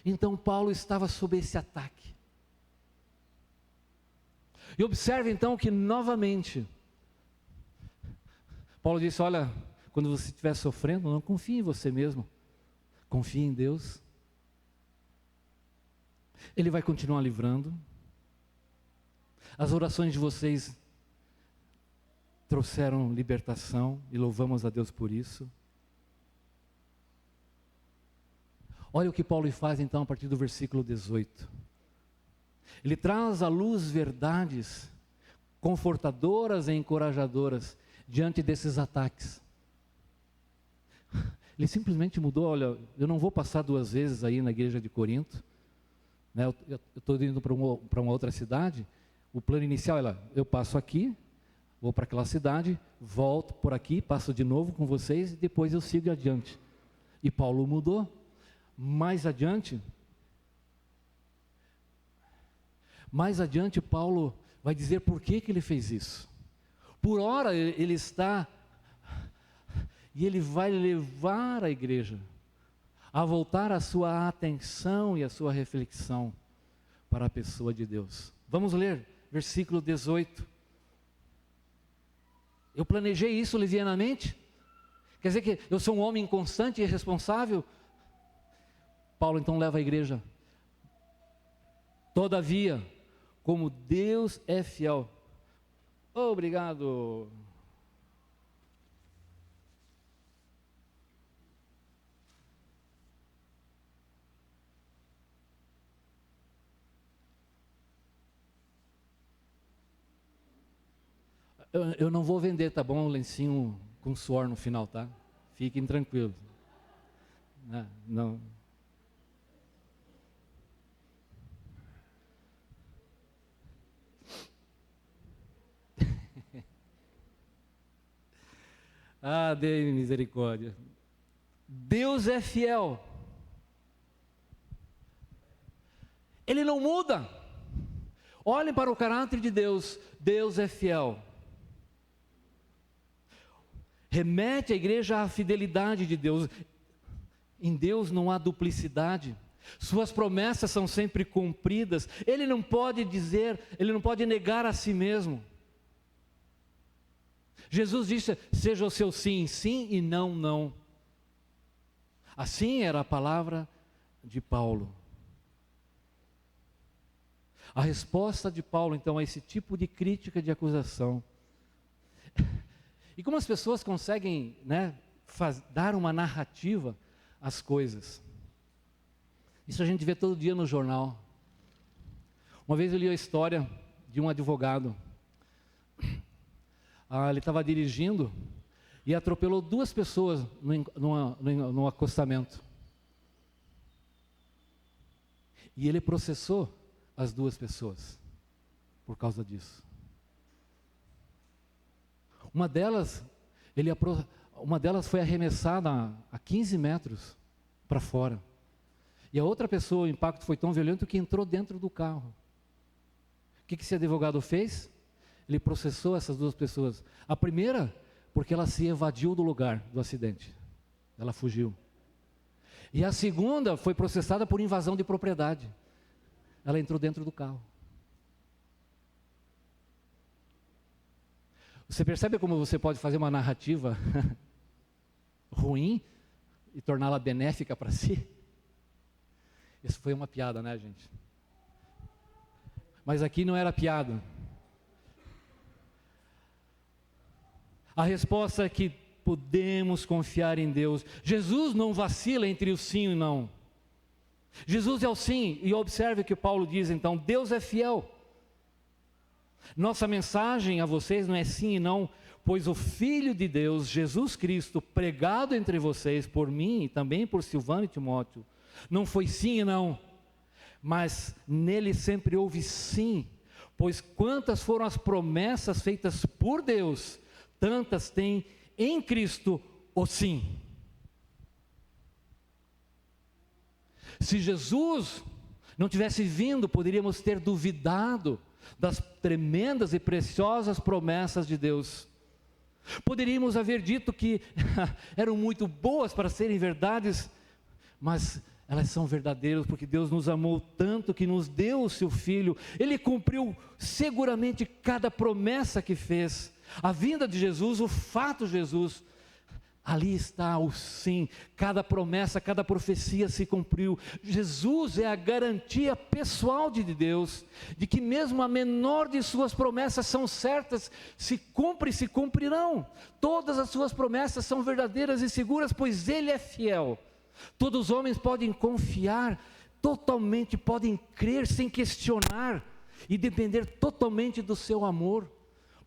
Então Paulo estava sob esse ataque. E observe então que novamente, Paulo disse, olha, quando você estiver sofrendo, não confie em você mesmo, confie em Deus. Ele vai continuar livrando. As orações de vocês trouxeram libertação e louvamos a Deus por isso. Olha o que Paulo faz então a partir do versículo 18. Ele traz à luz verdades confortadoras e encorajadoras diante desses ataques. Ele simplesmente mudou, olha, eu não vou passar 2 vezes aí na igreja de Corinto, né? Eu estou indo para uma outra cidade, o plano inicial é, eu passo aqui, vou para aquela cidade, volto por aqui, passo de novo com vocês e depois eu sigo adiante. E Paulo mudou. Mais adiante Paulo vai dizer por que ele fez isso. Por ora ele está, e ele vai levar a igreja a voltar a sua atenção e a sua reflexão para a pessoa de Deus. Vamos ler, versículo 18. Eu planejei isso levianamente? Quer dizer que eu sou um homem inconstante e irresponsável? Paulo então leva a igreja. Todavia, como Deus é fiel. Obrigado. Eu não vou vender, tá bom? Um lencinho com suor no final, tá? Fiquem tranquilos. Não. Dê misericórdia. Deus é fiel. Ele não muda. Olhem para o caráter de Deus. Deus é fiel. Remete a igreja à fidelidade de Deus. Em Deus não há duplicidade. Suas promessas são sempre cumpridas. Ele não pode negar a si mesmo. Jesus disse, seja o seu sim, sim e não, não. Assim era a palavra de Paulo. A resposta de Paulo, então, a esse tipo de crítica, de acusação. E como as pessoas conseguem, dar uma narrativa às coisas. Isso a gente vê todo dia no jornal. Uma vez eu li a história de um advogado. Ele estava dirigindo e atropelou 2 pessoas no acostamento. E ele processou as 2 pessoas por causa disso. Uma delas foi arremessada a 15 metros para fora. E a outra pessoa, o impacto foi tão violento que entrou dentro do carro. O que esse advogado fez? Ele processou essas 2 pessoas. A primeira, porque ela se evadiu do lugar do acidente. Ela fugiu. E a segunda foi processada por invasão de propriedade. Ela entrou dentro do carro. Você percebe como você pode fazer uma narrativa ruim e torná-la benéfica para si? Isso foi uma piada, né, gente? Mas aqui não era piada. A resposta é que podemos confiar em Deus. Jesus não vacila entre o sim e o não. Jesus é o sim, e observe o que Paulo diz então: Deus é fiel. Nossa mensagem a vocês não é sim e não, pois o Filho de Deus, Jesus Cristo, pregado entre vocês por mim e também por Silvano e Timóteo, não foi sim e não, mas nele sempre houve sim, pois quantas foram as promessas feitas por Deus, tantas tem em Cristo o sim. Se Jesus não tivesse vindo, poderíamos ter duvidado das tremendas e preciosas promessas de Deus. Poderíamos haver dito que eram muito boas para serem verdades, mas elas são verdadeiras porque Deus nos amou tanto que nos deu o seu Filho. Ele cumpriu seguramente cada promessa que fez. A vinda de Jesus, o fato de Jesus, ali está o sim. Cada promessa, cada profecia se cumpriu. Jesus é a garantia pessoal de Deus, de que mesmo a menor de suas promessas são certas, se cumpre e se cumprirão. Todas as suas promessas são verdadeiras e seguras, pois Ele é fiel. Todos os homens podem confiar totalmente, podem crer sem questionar e depender totalmente do seu amor,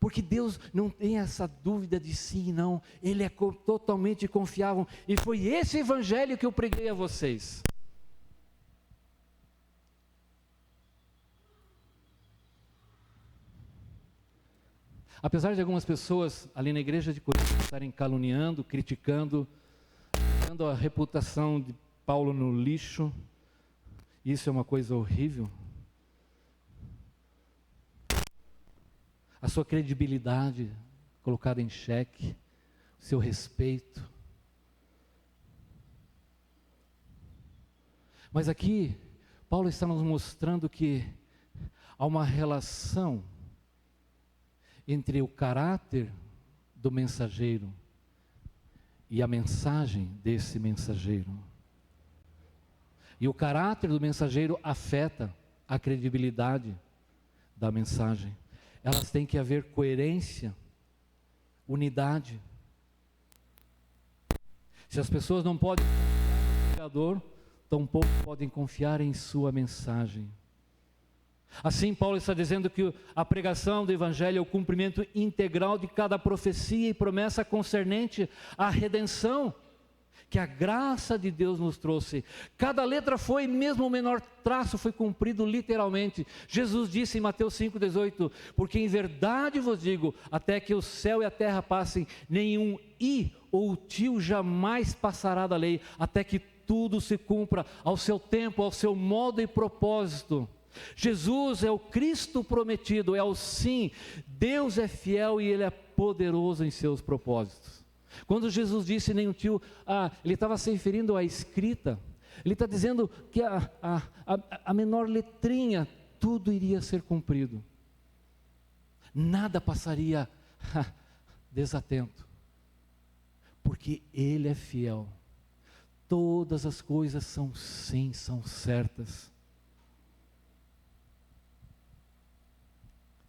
porque Deus não tem essa dúvida de sim e não, Ele é totalmente confiável, e foi esse evangelho que eu preguei a vocês. Apesar de algumas pessoas ali na igreja de Corinto estarem caluniando, criticando, dando a reputação de Paulo no lixo, isso é uma coisa horrível. A sua credibilidade colocada em xeque, o seu respeito. Mas aqui, Paulo está nos mostrando que há uma relação entre o caráter do mensageiro e a mensagem desse mensageiro. E o caráter do mensageiro afeta a credibilidade da mensagem. Elas têm que haver coerência, unidade. Se as pessoas não podem confiar no Criador, tampouco podem confiar em sua mensagem. Assim, Paulo está dizendo que a pregação do Evangelho é o cumprimento integral de cada profecia e promessa concernente à redenção que a graça de Deus nos trouxe. Cada letra foi, mesmo o menor traço foi cumprido literalmente. Jesus disse em Mateus 5,18, porque em verdade vos digo, até que o céu e a terra passem, nenhum i ou tio jamais passará da lei, até que tudo se cumpra ao seu tempo, ao seu modo e propósito. Jesus é o Cristo prometido, é o sim. Deus é fiel e Ele é poderoso em seus propósitos. Quando Jesus disse nem um tio, Ele estava se referindo à escrita. Ele está dizendo que a menor letrinha, tudo iria ser cumprido. Nada passaria desatento. Porque Ele é fiel. Todas as coisas são sim, são certas.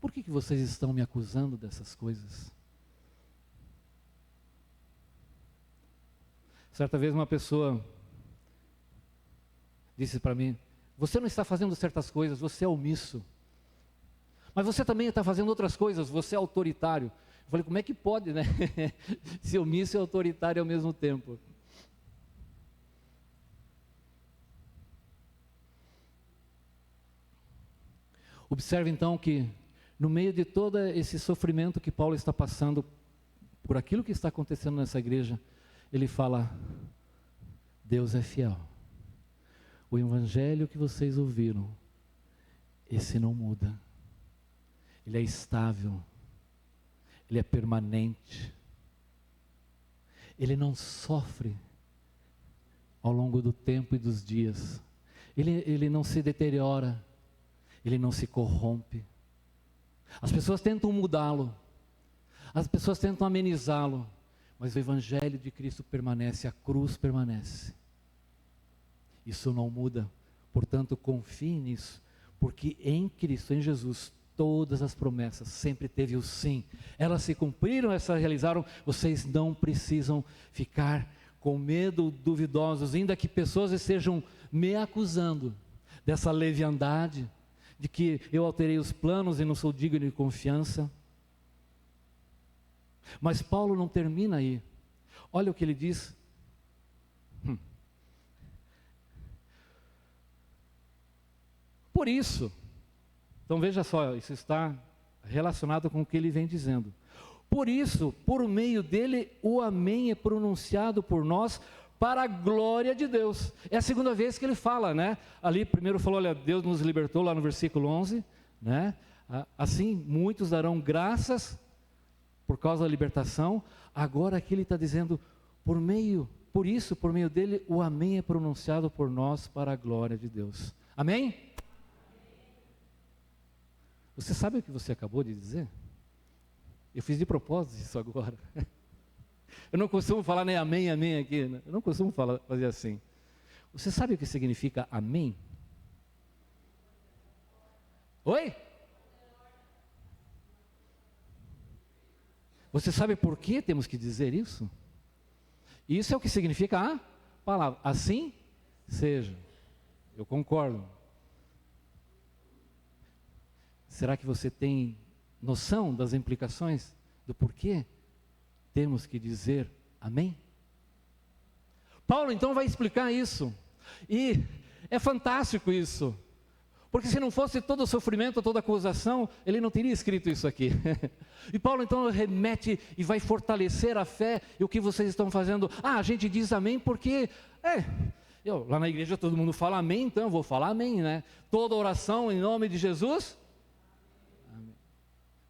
Por que vocês estão me acusando dessas coisas? Certa vez uma pessoa disse para mim, você não está fazendo certas coisas, você é omisso. Mas você também está fazendo outras coisas, você é autoritário. Eu falei, como é que pode, né? Ser omisso e autoritário ao mesmo tempo. Observe então que, no meio de todo esse sofrimento que Paulo está passando, por aquilo que está acontecendo nessa igreja, ele fala, Deus é fiel. O evangelho que vocês ouviram, esse não muda. Ele é estável. Ele é permanente. Ele não sofre ao longo do tempo e dos dias. Ele não se deteriora. Ele não se corrompe. As pessoas tentam mudá-lo. As pessoas tentam amenizá-lo. Mas o evangelho de Cristo permanece, a cruz permanece. Isso não muda. Portanto, confie nisso. Porque em Cristo, em Jesus, todas as promessas sempre teve o sim. Elas se cumpriram, elas se realizaram. Vocês não precisam ficar com medo, duvidosos, ainda que pessoas estejam me acusando dessa leviandade, de que eu alterei os planos e não sou digno de confiança. Mas Paulo não termina aí. Olha o que ele diz. Por isso, então veja só, isso está relacionado com o que ele vem dizendo. Por isso, por meio dele, o amém é pronunciado por nós para a glória de Deus. É a segunda vez que ele fala, né? Ali primeiro falou, olha, Deus nos libertou, lá no versículo 11, né? Assim, muitos darão graças por causa da libertação. Agora aqui ele está dizendo, por isso, por meio dele, o amém é pronunciado por nós para a glória de Deus. Amém? Você sabe o que você acabou de dizer? Eu fiz de propósito isso agora. Eu não costumo falar nem amém, amém aqui. Né? Eu não costumo fazer assim. Você sabe o que significa amém? Oi? Você sabe por que temos que dizer isso? Isso é o que significa a palavra. Assim seja. Eu concordo. Será que você tem noção das implicações do porquê temos que dizer amém? Paulo então vai explicar isso. E é fantástico isso. Porque se não fosse todo o sofrimento, toda a acusação, ele não teria escrito isso aqui. E Paulo então remete e vai fortalecer a fé e o que vocês estão fazendo. A gente diz amém porque, lá na igreja todo mundo fala amém, então eu vou falar amém, né? Toda oração em nome de Jesus. Amém.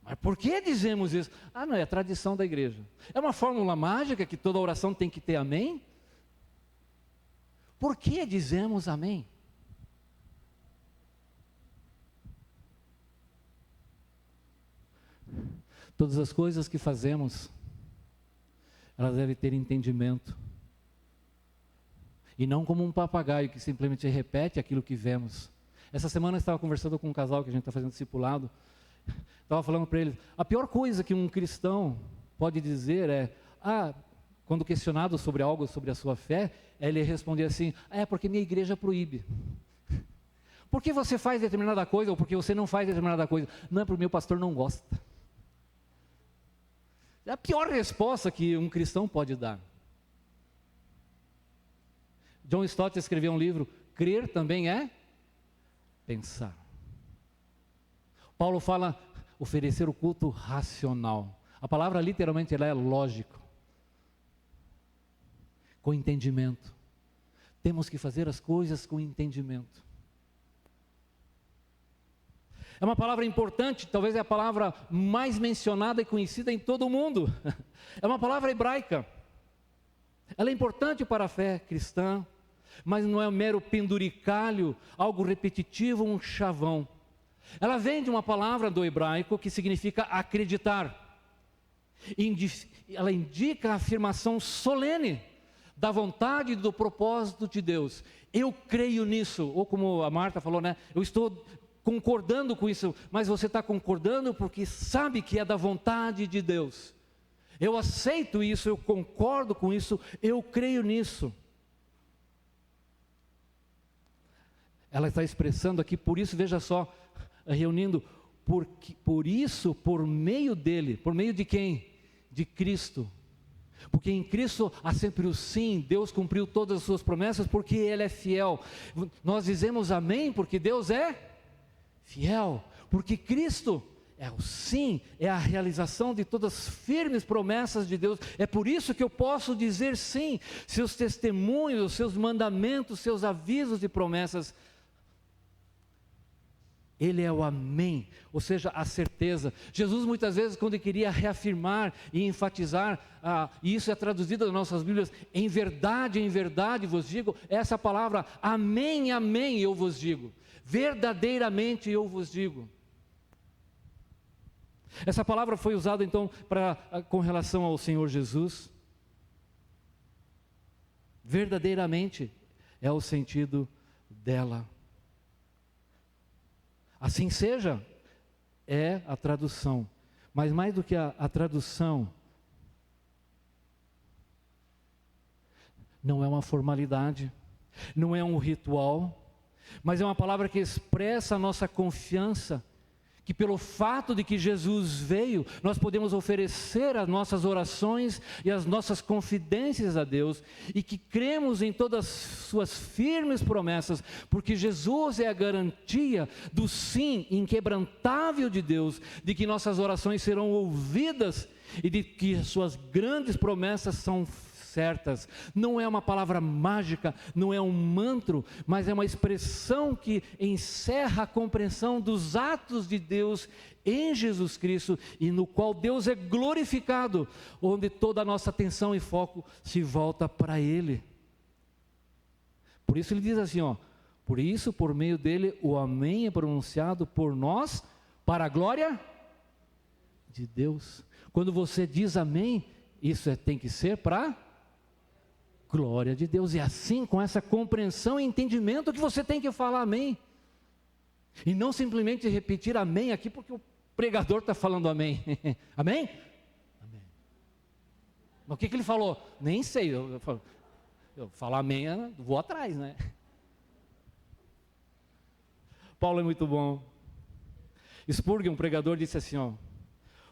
Mas por que dizemos isso? Não, é a tradição da igreja. É uma fórmula mágica que toda oração tem que ter amém? Por que dizemos amém? Todas as coisas que fazemos, elas devem ter entendimento. E não como um papagaio que simplesmente repete aquilo que vemos. Essa semana eu estava conversando com um casal que a gente está fazendo discipulado. Estava falando para eles, a pior coisa que um cristão pode dizer é, quando questionado sobre algo, sobre a sua fé, ele responder assim, porque minha igreja proíbe. Por que você faz determinada coisa ou porque você não faz determinada coisa? Não é porque meu pastor não gosta. É a pior resposta que um cristão pode dar. John Stott escreveu um livro, Crer também é pensar. Paulo fala, oferecer o culto racional. A palavra literalmente ela é lógico. Com entendimento. Temos que fazer as coisas com entendimento. É uma palavra importante, talvez é a palavra mais mencionada e conhecida em todo o mundo. É uma palavra hebraica. Ela é importante para a fé cristã, mas não é um mero penduricalho, algo repetitivo, um chavão. Ela vem de uma palavra do hebraico que significa acreditar. Ela indica a afirmação solene da vontade e do propósito de Deus. Eu creio nisso, ou como a Marta falou, né? Eu estou concordando com isso, mas você está concordando porque sabe que é da vontade de Deus. Eu aceito isso, eu concordo com isso, eu creio nisso. Ela está expressando aqui, por isso, veja só, reunindo, por isso, por meio dele, por meio de quem? De Cristo. Porque em Cristo há sempre o sim, Deus cumpriu todas as suas promessas porque Ele é fiel. Nós dizemos amém porque Deus é fiel, porque Cristo é o sim, é a realização de todas as firmes promessas de Deus. É por isso que eu posso dizer sim, seus testemunhos, seus mandamentos, seus avisos e promessas. Ele é o amém, ou seja, a certeza. Jesus muitas vezes, quando ele queria reafirmar e enfatizar, e isso é traduzido nas nossas Bíblias, em verdade vos digo, essa palavra, amém, amém, eu vos digo, verdadeiramente eu vos digo. Essa palavra foi usada então com relação ao Senhor Jesus. Verdadeiramente é o sentido dela. Assim seja, é a tradução. Mas mais do que a tradução, não é uma formalidade, não é um ritual, mas é uma palavra que expressa a nossa confiança, que pelo fato de que Jesus veio, nós podemos oferecer as nossas orações e as nossas confidências a Deus, e que cremos em todas as suas firmes promessas, porque Jesus é a garantia do sim inquebrantável de Deus, de que nossas orações serão ouvidas, e de que suas grandes promessas são certas. Não é uma palavra mágica, não é um mantra, mas é uma expressão que encerra a compreensão dos atos de Deus em Jesus Cristo, e no qual Deus é glorificado, onde toda a nossa atenção e foco se volta para Ele. Por isso ele diz assim, por isso, por meio dele, o amém é pronunciado por nós, para a glória de Deus. Quando você diz amém, isso tem que ser para glória de Deus, e assim, com essa compreensão e entendimento, que você tem que falar amém, e não simplesmente repetir amém aqui, porque o pregador está falando amém, amém? Amém. Mas o que ele falou? Nem sei, eu falo amém, eu vou atrás, né? Paulo é muito bom. Spurgeon, um pregador, disse assim,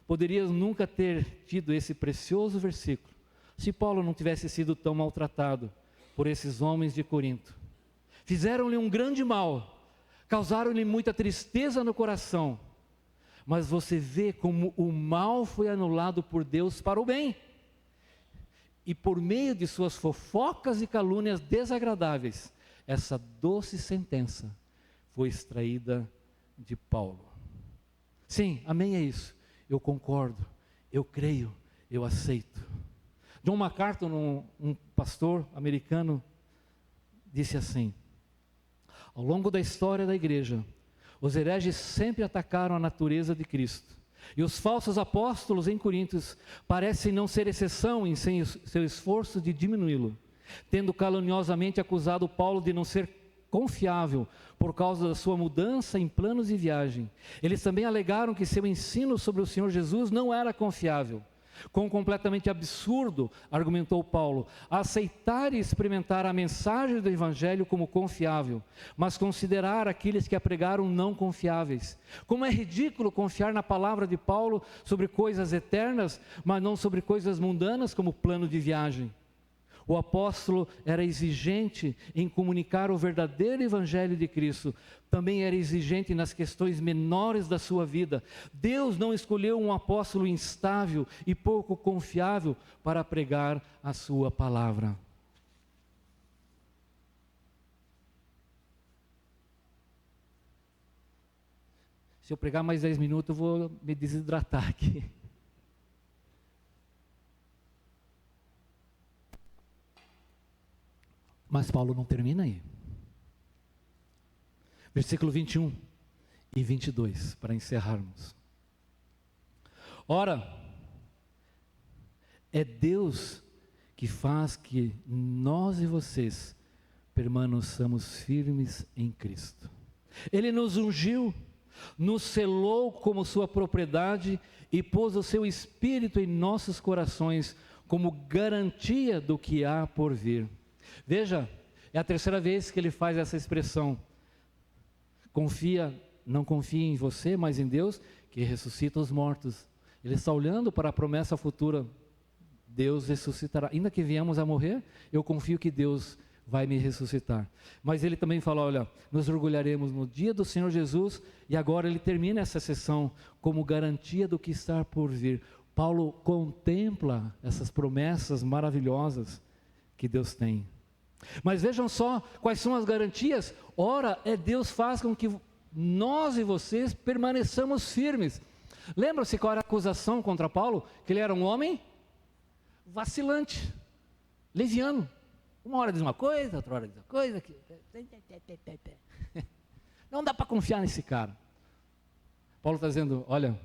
poderias nunca ter tido esse precioso versículo, se Paulo não tivesse sido tão maltratado por esses homens de Corinto. Fizeram-lhe um grande mal, causaram-lhe muita tristeza no coração, mas você vê como o mal foi anulado por Deus para o bem, e por meio de suas fofocas e calúnias desagradáveis, essa doce sentença foi extraída de Paulo. Sim, amém, é isso, eu concordo, eu creio, eu aceito. John MacArthur, um pastor americano, disse assim: ao longo da história da igreja, os hereges sempre atacaram a natureza de Cristo, e os falsos apóstolos em Coríntios parecem não ser exceção em seu esforço de diminuí-lo, tendo caluniosamente acusado Paulo de não ser confiável por causa da sua mudança em planos de viagem. Eles também alegaram que seu ensino sobre o Senhor Jesus não era confiável. Quão completamente absurdo, argumentou Paulo, aceitar e experimentar a mensagem do Evangelho como confiável, mas considerar aqueles que a pregaram não confiáveis. Como é ridículo confiar na palavra de Paulo sobre coisas eternas, mas não sobre coisas mundanas como plano de viagem. O apóstolo era exigente em comunicar o verdadeiro Evangelho de Cristo, também era exigente nas questões menores da sua vida. Deus não escolheu um apóstolo instável e pouco confiável para pregar a sua palavra. Se eu pregar mais 10 minutos, eu vou me desidratar aqui. Mas Paulo não termina aí. Versículo 21 e 22, para encerrarmos. Ora, é Deus que faz que nós e vocês permaneçamos firmes em Cristo. Ele nos ungiu, nos selou como sua propriedade e pôs o seu Espírito em nossos corações como garantia do que há por vir. Veja, é a terceira vez que ele faz essa expressão. Confia não confie em você, mas em Deus, que ressuscita os mortos. Ele está olhando para a promessa futura. Deus ressuscitará. Ainda que viemos a morrer, eu confio que Deus vai me ressuscitar. Mas ele também fala, olha, nos orgulharemos no dia do Senhor Jesus, e agora ele termina essa sessão como garantia do que está por vir. Paulo contempla essas promessas maravilhosas que Deus tem. Mas vejam só quais são as garantias. Ora, Deus faz com que nós e vocês permaneçamos firmes. Lembra-se qual era a acusação contra Paulo? Que ele era um homem vacilante, leviano. Uma hora diz uma coisa, outra hora diz uma coisa. Não dá para confiar nesse cara. Paulo está dizendo, olha,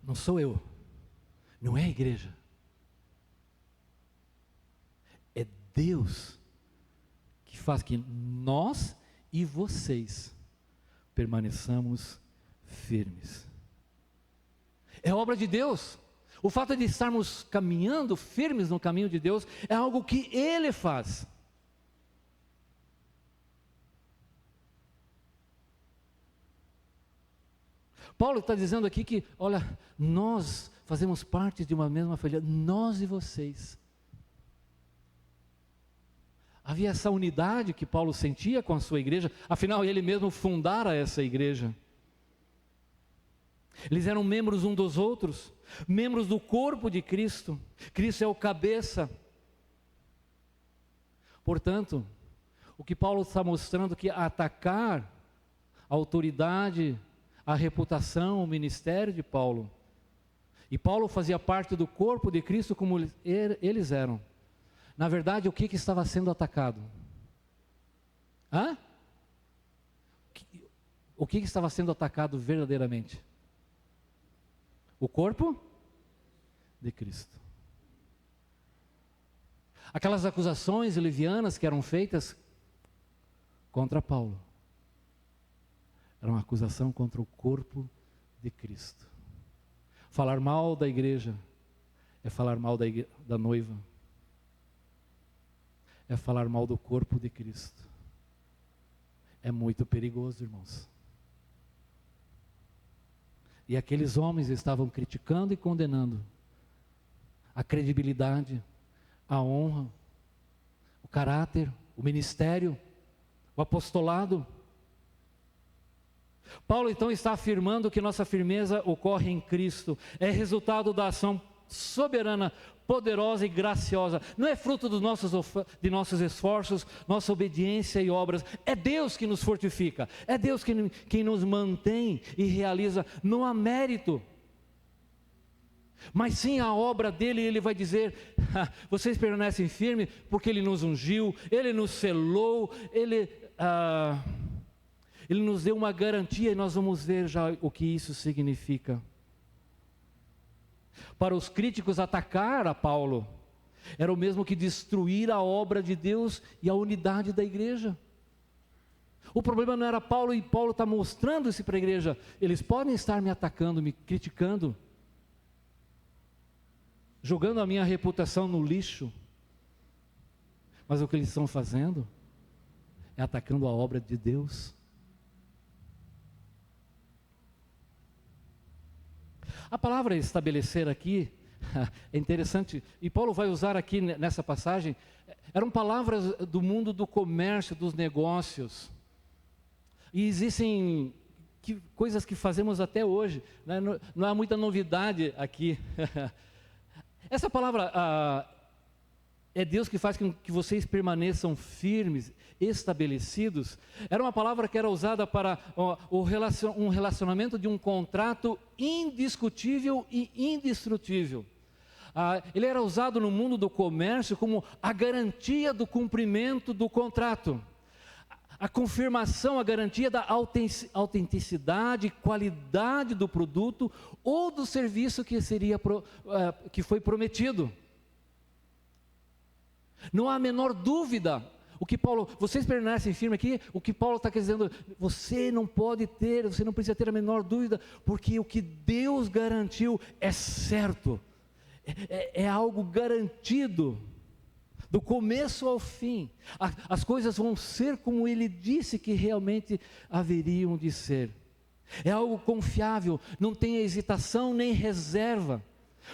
não sou eu, não é a igreja. É Deus que faz que nós e vocês permaneçamos firmes. É obra de Deus. O fato de estarmos caminhando firmes no caminho de Deus é algo que Ele faz. Paulo está dizendo aqui que, olha, nós fazemos parte de uma mesma família, nós e vocês. Havia essa unidade que Paulo sentia com a sua igreja, afinal ele mesmo fundara essa igreja. Eles eram membros um dos outros, membros do corpo de Cristo. Cristo é o cabeça. Portanto, o que Paulo está mostrando que atacar a autoridade, a reputação, o ministério de Paulo, e Paulo fazia parte do corpo de Cristo como eles eram. Na verdade, o que estava sendo atacado? O que estava sendo atacado verdadeiramente? O corpo de Cristo. Aquelas acusações levianas que eram feitas contra Paulo, era uma acusação contra o corpo de Cristo. Falar mal da igreja é falar mal da noiva. É falar mal do corpo de Cristo. É muito perigoso, irmãos. E aqueles homens estavam criticando e condenando a credibilidade, a honra, o caráter, o ministério, o apostolado. Paulo então está afirmando que nossa firmeza ocorre em Cristo, é resultado da ação soberana, poderosa e graciosa, não é fruto de nossos esforços, nossa obediência e obras, é Deus que nos fortifica, é Deus quem nos mantém e realiza, não há mérito, mas sim a obra dele. Ele vai dizer, vocês permanecem firmes porque ele nos ungiu, ele nos selou, ele nos deu uma garantia, e nós vamos ver já o que isso significa. Para os críticos, atacar a Paulo era o mesmo que destruir a obra de Deus e a unidade da igreja. O problema não era Paulo, e Paulo está mostrando isso para a igreja. Eles podem estar me atacando, me criticando, jogando a minha reputação no lixo, mas o que eles estão fazendo é atacando a obra de Deus. A palavra estabelecer aqui é interessante, e Paulo vai usar aqui nessa passagem, eram palavras do mundo do comércio, dos negócios, e existem coisas que fazemos até hoje, né? Não há muita novidade aqui. Essa palavra, é Deus que faz com que vocês permaneçam firmes, estabelecidos, era uma palavra que era usada para um relacionamento de um contrato indiscutível e indestrutível. Ele era usado no mundo do comércio como a garantia do cumprimento do contrato, a confirmação, a garantia da autenticidade, qualidade do produto ou do serviço que foi prometido. Não há a menor dúvida. Vocês permanecem firmes aqui, o que Paulo está dizendo, você não precisa ter a menor dúvida, porque o que Deus garantiu é certo, é algo garantido. do começo ao fim. As coisas vão ser como Ele disse que realmente haveriam de ser. É algo confiável, não tem hesitação nem reserva.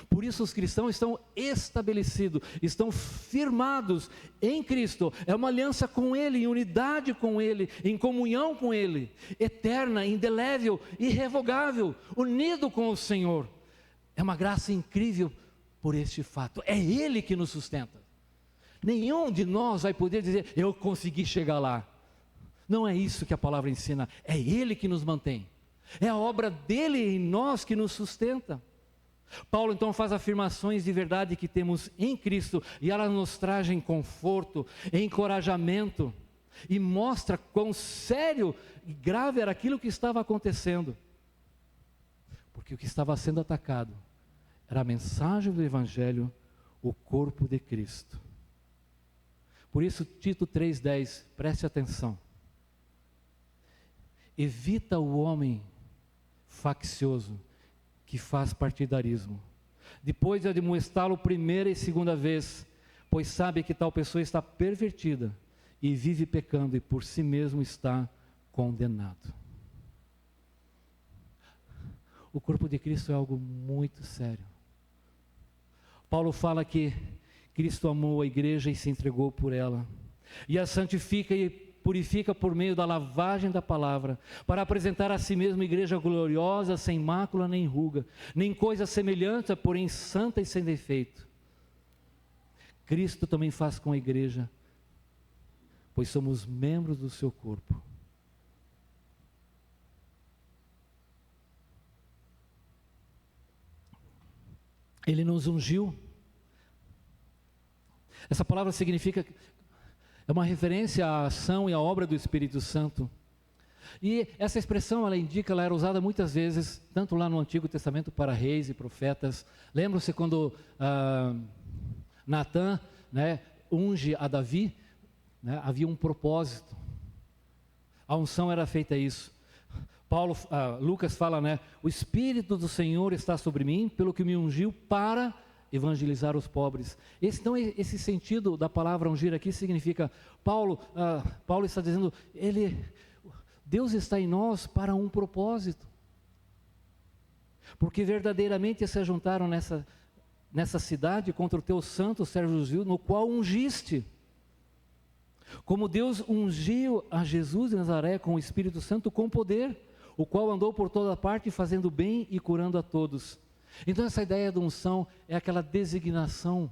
Por isso os cristãos estão estabelecidos, estão firmados em Cristo. É uma aliança com Ele, em unidade com Ele, em comunhão com Ele, eterna, indelével, irrevogável, unido com o Senhor. É uma graça incrível por este fato. É Ele que nos sustenta. Nenhum de nós vai poder dizer, eu consegui chegar lá. Não é isso que a palavra ensina, é Ele que nos mantém. É a obra dele em nós que nos sustenta. Paulo então faz afirmações de verdade que temos em Cristo, e elas nos trazem conforto, encorajamento, e mostra quão sério e grave era aquilo que estava acontecendo. Porque o que estava sendo atacado era a mensagem do Evangelho, o corpo de Cristo. Por isso Tito 3,10, preste atenção. Evita o homem faccioso, que faz partidarismo, depois de admoestá-lo primeira e segunda vez, pois sabe que tal pessoa está pervertida, e vive pecando, e por si mesmo está condenado. O corpo de Cristo é algo muito sério. Paulo fala que Cristo amou a igreja e se entregou por ela, e a santifica e purifica por meio da lavagem da palavra, para apresentar a si mesmo igreja gloriosa, sem mácula nem ruga, nem coisa semelhante, porém santa e sem defeito. Cristo também faz com a igreja, pois somos membros do seu corpo. Ele nos ungiu. Essa palavra significa, é uma referência à ação e à obra do Espírito Santo. E essa expressão, ela era usada muitas vezes, tanto lá no Antigo Testamento para reis e profetas. Lembram-se quando Natã, unge a Davi, havia um propósito. A unção era feita isso. Lucas fala, o Espírito do Senhor está sobre mim, pelo que me ungiu para evangelizar os pobres. Esse sentido da palavra ungir aqui significa, Paulo está dizendo, Deus está em nós para um propósito, porque verdadeiramente se ajuntaram nessa cidade contra o teu santo servo Gil, no qual ungiste, como Deus ungiu a Jesus de Nazaré com o Espírito Santo com poder, o qual andou por toda parte fazendo bem e curando a todos. Então essa ideia de unção é aquela designação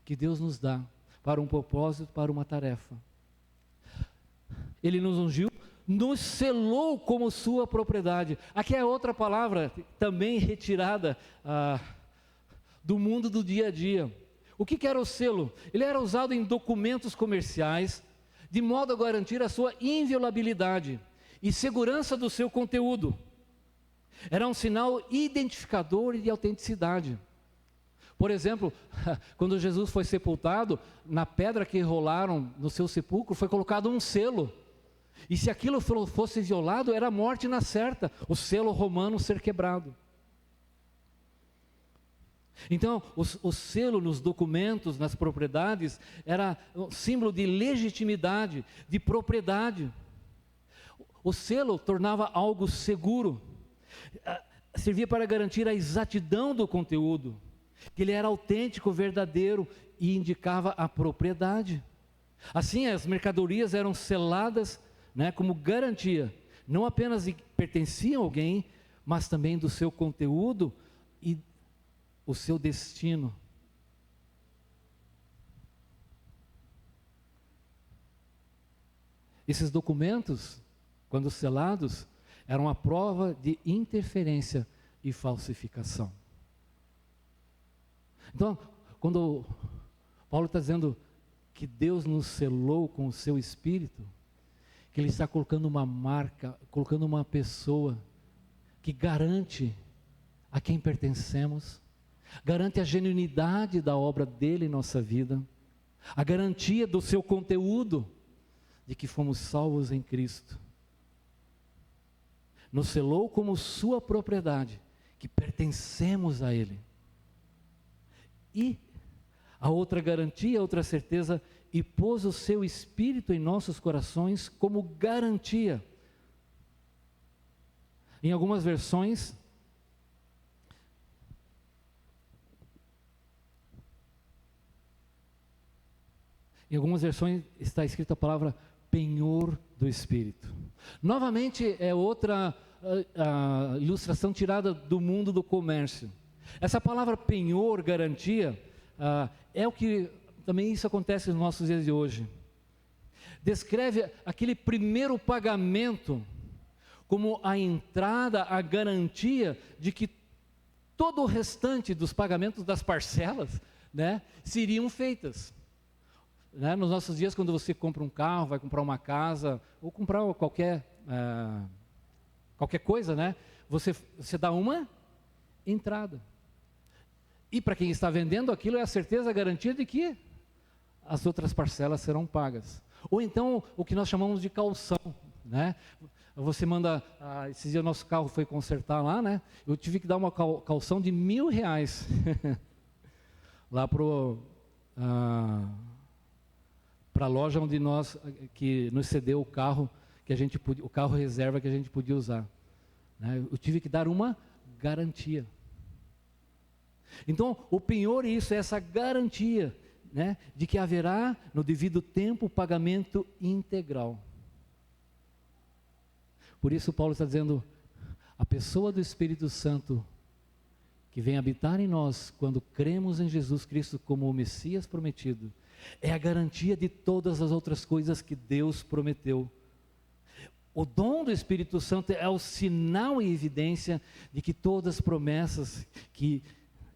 que Deus nos dá para um propósito, para uma tarefa. Ele nos ungiu, nos selou como sua propriedade. Aqui é outra palavra também retirada do mundo do dia a dia. O que era o selo? Ele era usado em documentos comerciais, de modo a garantir a sua inviolabilidade e segurança do seu conteúdo. Era um sinal identificador de autenticidade. Por exemplo, quando Jesus foi sepultado, na pedra que rolaram no seu sepulcro foi colocado um selo. E se aquilo fosse violado, era a morte na certa, o selo romano ser quebrado. Então, o selo nos documentos, nas propriedades, era um símbolo de legitimidade, de propriedade. O selo tornava algo seguro, servia para garantir a exatidão do conteúdo, que ele era autêntico, verdadeiro e indicava a propriedade. Assim, as mercadorias eram seladas, como garantia, não apenas de que pertenciam a alguém, mas também do seu conteúdo e o seu destino. Esses documentos, quando selados, eram uma prova de interferência e falsificação. Então, quando Paulo está dizendo que Deus nos selou com o seu Espírito, que Ele está colocando uma marca, colocando uma pessoa que garante a quem pertencemos, garante a genuinidade da obra dele em nossa vida, a garantia do seu conteúdo, de que fomos salvos em Cristo. Nos selou como sua propriedade, que pertencemos a Ele. E A outra garantia, a outra certeza, e pôs o seu Espírito em nossos corações como garantia. Em algumas versões, está escrita a palavra penhor do Espírito. Novamente é outra ilustração tirada do mundo do comércio. Essa palavra penhor, garantia, é o que também isso acontece nos nossos dias de hoje. Descreve aquele primeiro pagamento como a entrada, a garantia de que todo o restante dos pagamentos das parcelas, né, seriam feitas. Né, nos nossos dias, quando você compra um carro, vai comprar uma casa, ou comprar qualquer coisa, né, você dá uma entrada. E para quem está vendendo aquilo, é a certeza, a garantia de que as outras parcelas serão pagas. Ou então, o que nós chamamos de caução, né? Você manda, esses dias o nosso carro foi consertar lá, né? Eu tive que dar uma caução de R$1.000 lá para a loja onde que nos cedeu o carro o carro reserva que a gente podia usar. Né? Eu tive que dar uma garantia. Então, o penhor, isso é essa garantia, né, de que haverá no devido tempo o pagamento integral. Por isso Paulo está dizendo, a pessoa do Espírito Santo que vem habitar em nós quando cremos em Jesus Cristo como o Messias prometido, é a garantia de todas as outras coisas que Deus prometeu. O dom do Espírito Santo é o sinal e evidência de que todas as promessas que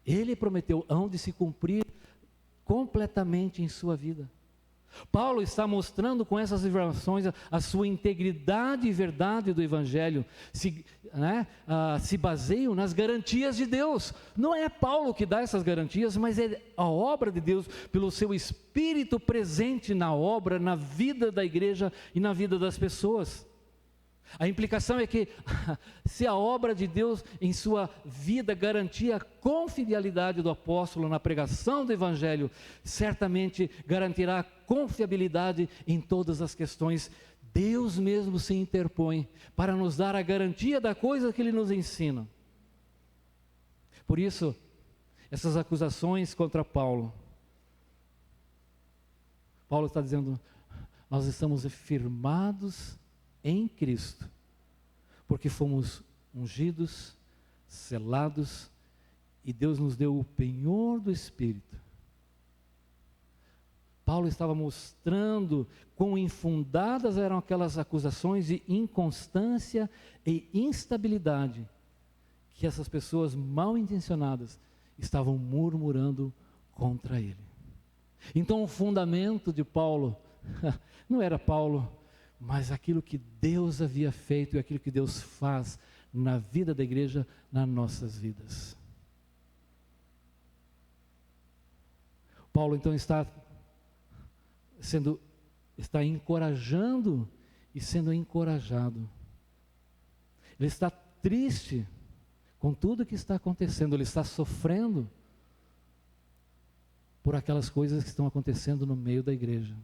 Ele prometeu hão de se cumprir completamente em sua vida. Paulo está mostrando com essas informações a sua integridade e verdade do Evangelho, se baseiam nas garantias de Deus. Não é Paulo que dá essas garantias, mas é a obra de Deus, pelo seu Espírito presente na obra, na vida da igreja e na vida das pessoas. A implicação é que, se a obra de Deus em sua vida garantia a confiabilidade do apóstolo na pregação do Evangelho, certamente garantirá confiabilidade em todas as questões. Deus mesmo se interpõe para nos dar a garantia da coisa que Ele nos ensina. Por isso, essas acusações contra Paulo está dizendo, nós estamos firmados em Cristo, porque fomos ungidos, selados, e Deus nos deu o penhor do Espírito. Paulo estava mostrando quão infundadas eram aquelas acusações de inconstância e instabilidade que essas pessoas mal intencionadas estavam murmurando contra ele. Então o fundamento de Paulo não era Paulo, mas aquilo que Deus havia feito e aquilo que Deus faz na vida da igreja, nas nossas vidas. Paulo então está encorajando e sendo encorajado. Ele está triste com tudo que está acontecendo, ele está sofrendo por aquelas coisas que estão acontecendo no meio da igreja.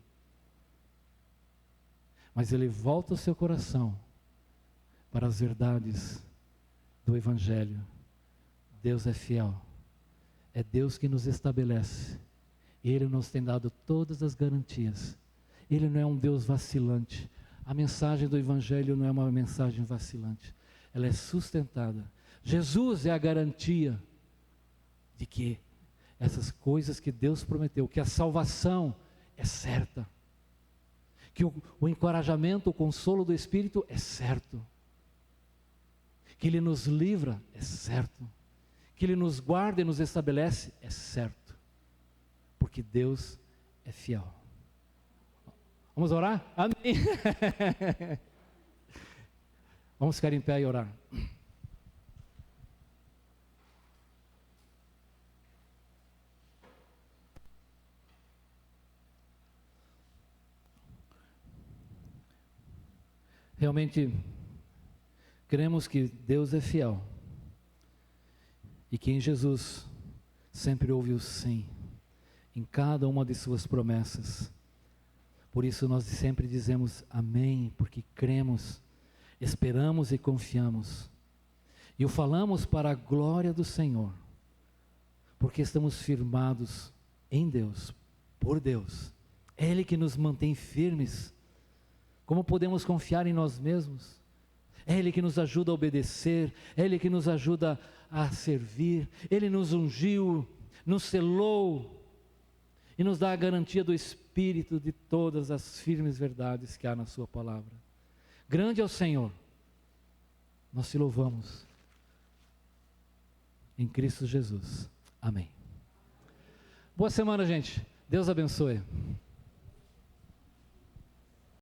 Mas ele volta o seu coração para as verdades do Evangelho. Deus é fiel, é Deus que nos estabelece, Ele nos tem dado todas as garantias, Ele não é um Deus vacilante. A mensagem do Evangelho não é uma mensagem vacilante, ela é sustentada. Jesus é a garantia de que essas coisas que Deus prometeu, que a salvação é certa, que o encorajamento, o consolo do Espírito é certo, que Ele nos livra é certo, que Ele nos guarda e nos estabelece é certo, porque Deus é fiel. Vamos orar? Amém. Vamos ficar em pé e orar. Realmente, cremos que Deus é fiel e que em Jesus sempre houve o sim em cada uma de suas promessas. Por isso nós sempre dizemos amém, porque cremos, esperamos e confiamos. E o falamos para a glória do Senhor, porque estamos firmados em Deus, por Deus. É Ele que nos mantém firmes. Como podemos confiar em nós mesmos? É Ele que nos ajuda a obedecer, é Ele que nos ajuda a servir. Ele nos ungiu, nos selou e nos dá a garantia do Espírito de todas as firmes verdades que há na sua palavra. Grande é o Senhor, nós te louvamos. Em Cristo Jesus. Amém. Boa semana, gente. Deus abençoe.